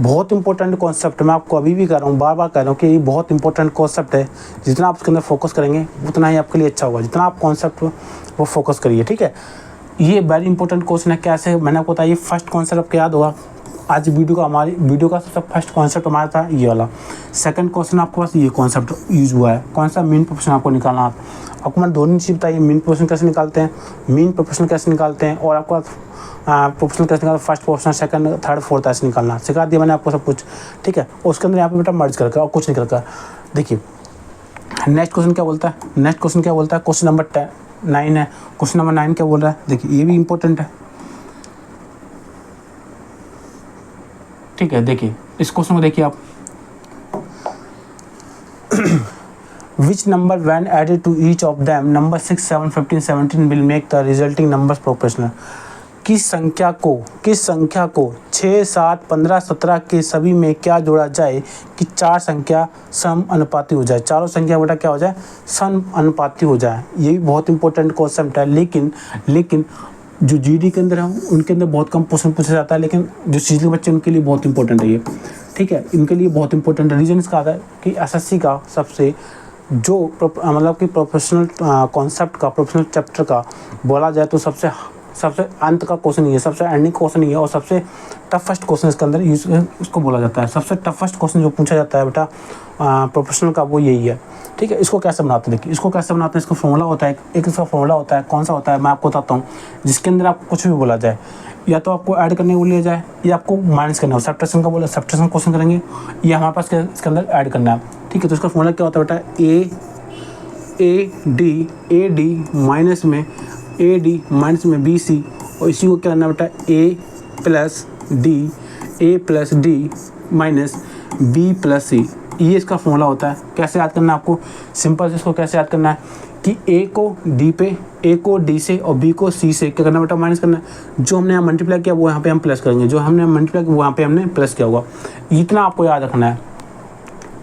बहुत इंपॉर्टेंट कॉन्सेप्ट मैं आपको अभी भी कह रहा हूँ, बार बार कह रहा हूँ कि ये बहुत इंपॉर्टेंट कॉन्सेप्ट है। जितना आप उसके अंदर फोकस करेंगे उतना ही आपके लिए अच्छा होगा। जितना आप कॉन्सेप्ट वो फोकस करिए। ठीक है, ये वेरी इंपॉर्टेंट क्वेश्चन है। कैसे मैंने आपको बताया, ये फर्स्ट कॉन्सेप्ट आपको याद होगा। आज हमारी वीडियो का सबसे फर्स्ट कॉन्सेप्ट हमारा था ये वाला। सेकंड क्वेश्चन आपके पास ये कॉन्सेप्ट यूज हुआ है, कौन सा मीन प्रोपोर्शन आपको निकालना है। आपको मैंने दोनों चीज़ बताई, मीन प्रोपोर्शन कैसे निकालते हैं, मीन प्रोपोर्शन कैसे निकालते हैं और आपको प्रोपोर्शन कैसे निकालते, first proportion second third fourth ऐसे निकालना सिखा दिया मैंने आपको सब कुछ। ठीक है, उसके अंदर यहाँ पे बेटा मर्ज करके और कुछ नहीं करके। देखिए नेक्स्ट क्वेश्चन क्या बोलता है, क्वेश्चन नंबर 9 है। क्वेश्चन नंबर 9 क्या बोल रहा है, देखिए ये भी इंपॉर्टेंट है। ठीक है, देखिए इस क्वेश्चन को देखिए आप। Which number when added to each of them, number 6, 7, 15, 17 will make the resulting numbers proportional? किस संख्या को 6, 7, 15, 17 के सभी में क्या जोड़ा जाए कि 4 संख्या सम अनुपाती हो जाए। चारों संख्या बेटा क्या हो जाए, सम अनुपाती हो जाए। ये भी बहुत इंपॉर्टेंट कॉन्सेप्ट है। लेकिन जो जीडी के अंदर है उनके अंदर बहुत कम क्वेश्चन पूछा जाता है, लेकिन जो सीजी के बच्चे उनके लिए बहुत इंपॉर्टेंट है ये। ठीक है, इनके लिए बहुत इंपॉर्टेंट है। रीजन इसका आता है कि एसएससी का सबसे जो मतलब कि प्रोफेशनल कॉन्सेप्ट का, प्रोफेशनल चैप्टर का बोला जाए तो सबसे अंत का क्वेश्चन ही है, सबसे एंडिंग क्वेश्चन ही है और सबसे टफेस्ट क्वेश्चन इसके अंदर इसको बोला जाता है। सबसे टफेस्ट क्वेश्चन जो पूछा जाता है बेटा प्रोफेशनल का वो यही है। ठीक है, इसको कैसे बनाते हैं, देखिए इसको कैसे बनाते हैं। इसका फॉर्मूला होता है, एक इसका फॉर्मूला होता है। कौन सा होता है मैं आपको बताता हूँ। जिसके अंदर आपको कुछ भी बोला जाए, या तो आपको ऐड करने को लिया जाए या आपको माइनस करना हो। सब्ट्रैक्शन का बोला, सब्ट्रैक्शन क्वेश्चन करेंगे, या हमारे पास इसके अंदर ऐड करना है। ठीक है, तो इसका फॉर्मूला क्या होता है बेटा, ए डी माइनस में बी सी, और इसी को क्या करना है बेटा A plus D minus B plus C. ये इसका फॉर्मूला होता है। कैसे याद करना है आपको, सिंपल से इसको कैसे याद करना है कि ए को डी से और बी को सी से क्या करना बेटा, माइनस करना है। जो हमने यहाँ मल्टीप्लाई किया वो यहाँ पे हम प्लस करेंगे, जो हमने मल्टीप्लाई किया वो यहाँ पे हमने प्लस किया होगा। इतना आपको याद रखना है।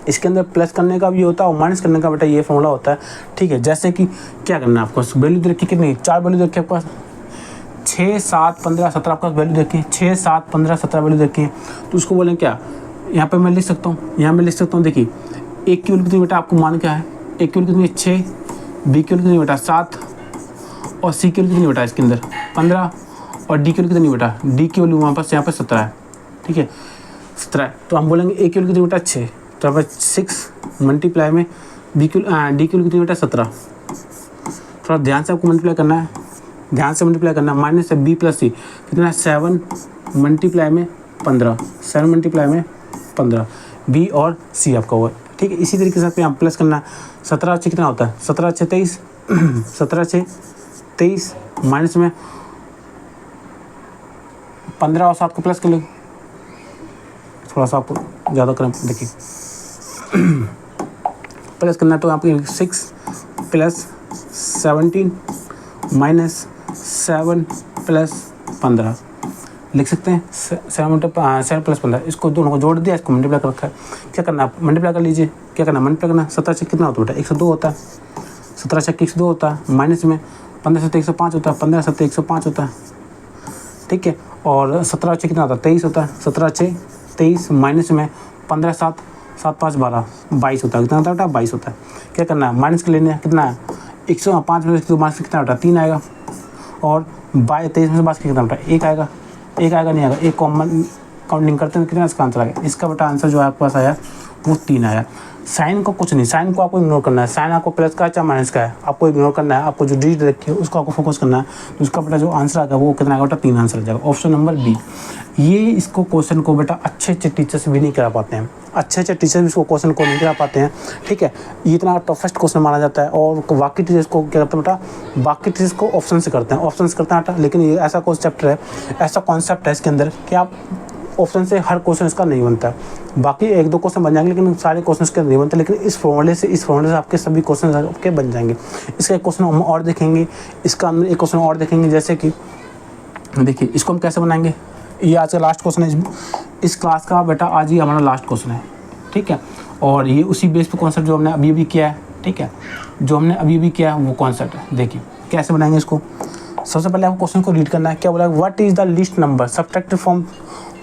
इसके अंदर प्लस करने का भी होता है और माइनस करने का बेटा ये फॉर्मूला होता है, ठीक है। जैसे कि क्या करना है आपको, वैल्यू दे रखी कितनी, 4 वैल्यू दे रखी है आपके पास, 6, 7, 15, 17 आपका वैल्यू देखिए, 6, 7, 15, 17 वैल्यू देखिए। तो उसको बोलें क्या, यहाँ पे मैं लिख सकता हूँ, यहाँ मैं लिख सकता हूँ। देखिए एक की वैल्यू कितनी बेटा आपको मान क्या है, एक की वैल्यू कितनी 6, बी की वैल्यू कितनी बेटा 7 और सी की वैल्यू कितनी बेटा इसके अंदर 15 और डी की वैल्यू कितनी बेटा, डी की वैल्यू वहाँ पर यहाँ पर 17 है, ठीक है 17। तो हम बोलेंगे ए की वैल्यू कितनी बेटा 6, तो यहाँ पर 6 मल्टीप्लाई में डी की वैल्यू कितनी बेटा 17। थोड़ा ध्यान से आपको मल्टीप्लाई करना है, ध्यान से मल्टीप्लाई करना है। माइनस है बी प्लस सी कितना है, 7 मल्टीप्लाई में 15, 7 मल्टीप्लाई में 15, बी और सी आपका हुआ, ठीक है। इसी तरीके से आप यहाँ प्लस करना, 17 अच्छे कितना होता है, 17 अच्छे 23, 17 अच्छे 23 माइनस में 15 और 7 को प्लस कर लो, थोड़ा सा आपको ज़्यादा करें, देखिए प्लस करना है। तो यहाँ पे 6 प्लस 17 माइनस 7 प्लस 15 लिख सकते हैं, 7 प्लस 15। इसको दोनों को जोड़ दिया, इसको मल्टीप्लाई कर रखा है। क्या करना है, मल्टीप्लाई कर लीजिए। क्या करना है, मल्टीप्लाई करना है। 17 से कितना होता है बेटा, 102 होता है, 17 से 102 होता है, माइनस में 15 से 105 होता है, 15 से 105 होता है, ठीक है। और 17 से कितना होता है, 23 होता है, 17 से 23 माइनस में 15 7 7 5 12 22 होता है, कितना होता है बेटा 22 होता है। क्या करना है, माइनस कर लेना है, कितना है 105 में से माइनस कितना बेटा 3 आएगा, और 23 में से बात कितना बेटा 1 आएगा, 1 आएगा नहीं आएगा, एक कॉमन काउंटिंग करते हैं कितना इसका आंसर आ गया। इसका बेटा आंसर जो आपके पास आया वो 3 आया। साइन को कुछ नहीं, साइन को आपको इग्नोर करना है। साइन आपको प्लस का है चाहे माइनस का है, आपको इग्नोर करना है। आपको जो डिजिट रखी है उसको आपको फोकस करना है। तो उसका बेटा जो आंसर आएगा वो कितना आएगा बेटा 3 आंसर आ जाएगा, ऑप्शन नंबर बी। ये इसको क्वेश्चन को बेटा अच्छे टीचर्स भी नहीं करा पाते हैं, अच्छे टीचर्स भी इसको क्वेश्चन को नहीं करा पाते हैं, ठीक है। ये इतना टफेस्ट क्वेश्चन माना जाता है और बाकी टीचर्स को क्या करते हैं बेटा, बाकी टीचर्स को ऑप्शन से करते हैं, ऑप्शन से करते हैं बेटा। लेकिन ये ऐसा कॉन्सेप्ट है, ऐसा कॉन्सेप्ट है इसके अंदर कि आप ऑप्शन से हर क्वेश्चन इसका नहीं बनता है। बाकी 1-2 क्वेश्चन बन जाएंगे लेकिन सारे क्वेश्चन इसके नहीं बनते। लेकिन इस फॉर्मूले से आपके सभी क्वेश्चन आपके बन जाएंगे। इसका एक क्वेश्चन हम और देखेंगे, इसका हम एक क्वेश्चन और देखेंगे। जैसे कि देखिए इसको हम कैसे बनाएंगे, ये आज का लास्ट क्वेश्चन है इस क्लास का बेटा, आज ही हमारा लास्ट क्वेश्चन है, ठीक है। और ये उसी बेस पे कॉन्सेप्ट जो हमने अभी भी किया है, ठीक है, जो हमने अभी भी किया है वो कॉन्सेप्ट है। देखिए कैसे बनाएंगे इसको। सबसे पहले आपको क्वेश्चन को रीड करना है। क्या बोला, what is the least number subtracted from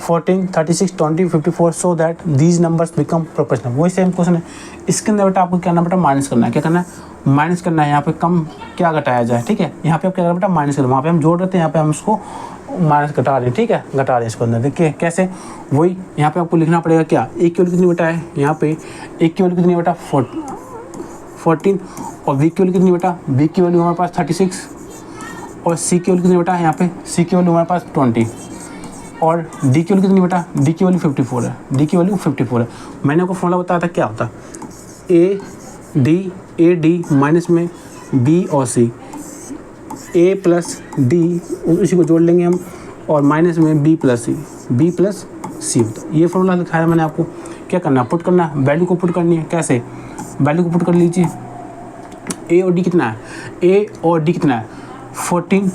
14, 36, 20, 54 so that these numbers become proportional. वही सेम क्वेश्चन है। इसके अंदर बेटा आपको क्या करना बेटा, माइनस करना है। क्या करना है, माइनस करना है। यहाँ पे कम क्या घटाया जाए, ठीक है। यहाँ पे आप क्या करना बेटा, माइनस करना। वहाँ पे हम जोड़ रहे थे, यहाँ पे हम इसको माइनस घटा रहे हैं, ठीक है, घटा रहे हैं इसको अंदर। देखिए कैसे, वही यहाँ पे आपको लिखना पड़ेगा क्या, एक की वैल्यू कितनी बेटा है, यहाँ पे एक की वैल्यू कितनी बेटा 14 और बी की वैल्यू कितनी बेटा, बी की वैल्यू हमारे पास 36 और सी की वैल्यू कितनी बेटा है, यहाँ पे सी की वैल्यू हमारे पास 20 और डी की वैल्यू कितनी बेटा, डी की वैल्यू 54 है, डी की वैल्यू 54 है। मैंने आपको फॉर्मूला बताया था क्या होता है, ए डी माइनस में बी और सी, ए प्लस डी इसी को जोड़ लेंगे हम और माइनस में बी प्लस सी होता है। ये फॉर्मूला दिखाया मैंने आपको। क्या करना है, पुट करना है, वैल्यू को पुट करनी है। कैसे, वैल्यू को पुट कर लीजिए। ए और डी कितना है, ए और डी कितना है 14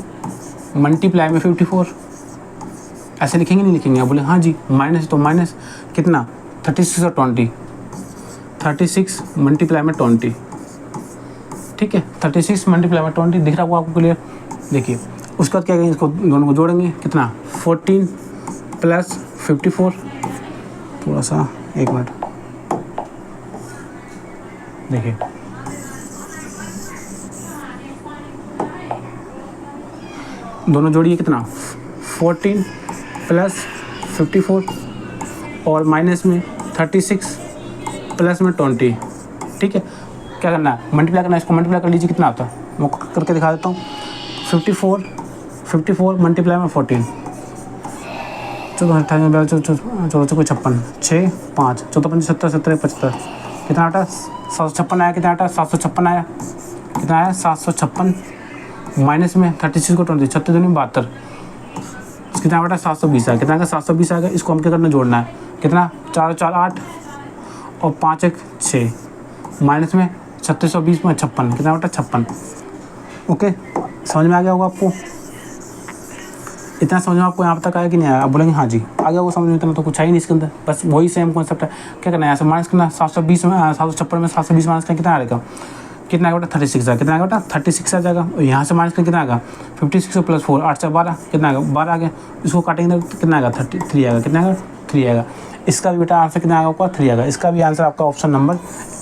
मल्टीप्लाई में 54, ऐसे लिखेंगे नहीं लिखेंगे, आप बोले हाँ जी माइनस, तो माइनस कितना 36 और 20, 36 मल्टीप्लाई में 20, ठीक है, 36 मल्टीप्लाई में 20 दिख रहा होगा आपको क्लियर। देखिए उसके बाद क्या करेंगे, इसको दोनों को जोड़ेंगे, कितना 14 प्लस 54, थोड़ा सा 1 मिनट देखिए, दोनों जोड़िए, कितना 14 प्लस 54 और माइनस में 36 प्लस में 20, ठीक है। क्या करना है, मल्टीप्लाई करना है, इसको मल्टीप्लाई कर लीजिए, कितना आता है मैं करके दिखा देता हूँ। 54 मल्टीप्लाई में 14, 14 56, 6 5 14 5 70 70 75, कितना आटा 756 आया, कितना आटा 756 आया, कितना आया 756 माइनस में 36 को 20, 36 दूनी 72, कितना बेटा 720 आया, कितना का 720 आएगा। इसको हम क्या करना, जोड़ना है, कितना 4 4 8 और 5 1 6, माइनस में 36 और 20 में 56, कितना बेटा 56। ओके, समझ में आ गया होगा आपको? इतना समझ में आपको यहाँ तक आया कि नहीं आया? आप बोलेंगे हाँ जी आ गया, वो समझ में। इतना तो कुछ है ही नहीं इसके अंदर, बस वही सेम कॉन्सेप्ट है। क्या करना है, यहाँ से माइनस करना, 720 में 756 में 720 माइनस करना कितना आएगा, कितना आएगा बेटा 36 आएगा, कितना आएगा बेटा 36 आ जाएगा। और यहाँ से माइनस करना कितना आएगा 56 प्लस 4 8 से 12, कितना आएगा 12 आ गया। इसको काटेंगे तो कितना आएगा 33 आएगा, कितना आएगा 3 आएगा। इसका भी बेटा आंसर कितना आएगा आपका 3 आएगा। इसका भी आंसर आपका ऑप्शन नंबर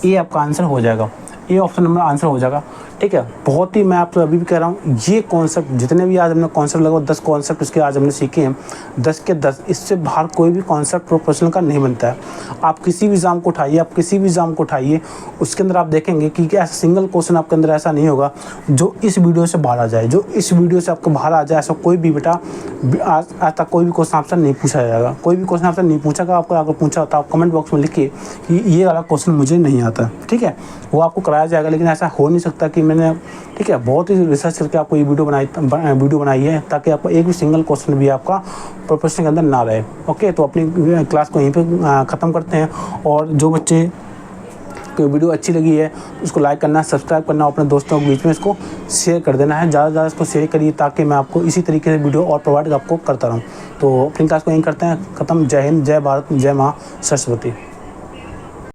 ए आपका आंसर हो जाएगा, ये ऑप्शन नंबर आंसर हो जाएगा। ठीक है, बहुत ही मैं आपको अभी भी कह रहा हूँ, ये कॉन्सेप्ट जितने भी आज हमने कॉन्सेप्ट लगभग 10 कॉन्सेप्ट इसके आज हमने सीखे हैं, 10 के 10, इससे बाहर कोई भी कॉन्सेप्ट प्रोपोर्शनल का नहीं बनता है। आप किसी भी एग्जाम को उठाइए, आप किसी भी एग्जाम को उठाइए, उसके अंदर आप देखेंगे कि ऐसा सिंगल क्वेश्चन आपके अंदर ऐसा नहीं होगा जो इस वीडियो से बाहर आ जाए, जो इस वीडियो से आपको बाहर आ जाए। ऐसा कोई भी बेटा आज तक कोई भी क्वेश्चन आपसे नहीं पूछा जाएगा, कोई भी क्वेश्चन आपसे नहीं पूछा। आपको अगर पूछा होता आप कमेंट बॉक्स में लिखिए कि ये वाला क्वेश्चन मुझे नहीं आता, ठीक है, वो आपको कराया जाएगा। लेकिन ऐसा हो नहीं सकता कि मैंने, ठीक है, बहुत ही रिसर्च करके आपको ये वीडियो बनाई है ताकि आपको एक भी सिंगल क्वेश्चन भी आपका प्रोपोर्शन के अंदर ना रहे। ओके, तो अपनी क्लास को यहीं पे ख़त्म करते हैं। और जो बच्चे को वीडियो अच्छी लगी है उसको लाइक करना, सब्सक्राइब करना, अपने दोस्तों के बीच में इसको शेयर कर देना है, ज़्यादा से ज़्यादा इसको शेयर करिए ताकि मैं आपको इसी तरीके से वीडियो और प्रोवाइड आपको करता रहूँ। तो अपनी क्लास को यहीं करते हैं ख़त्म। जय हिंद, जय भारत, जय माँ सरस्वती।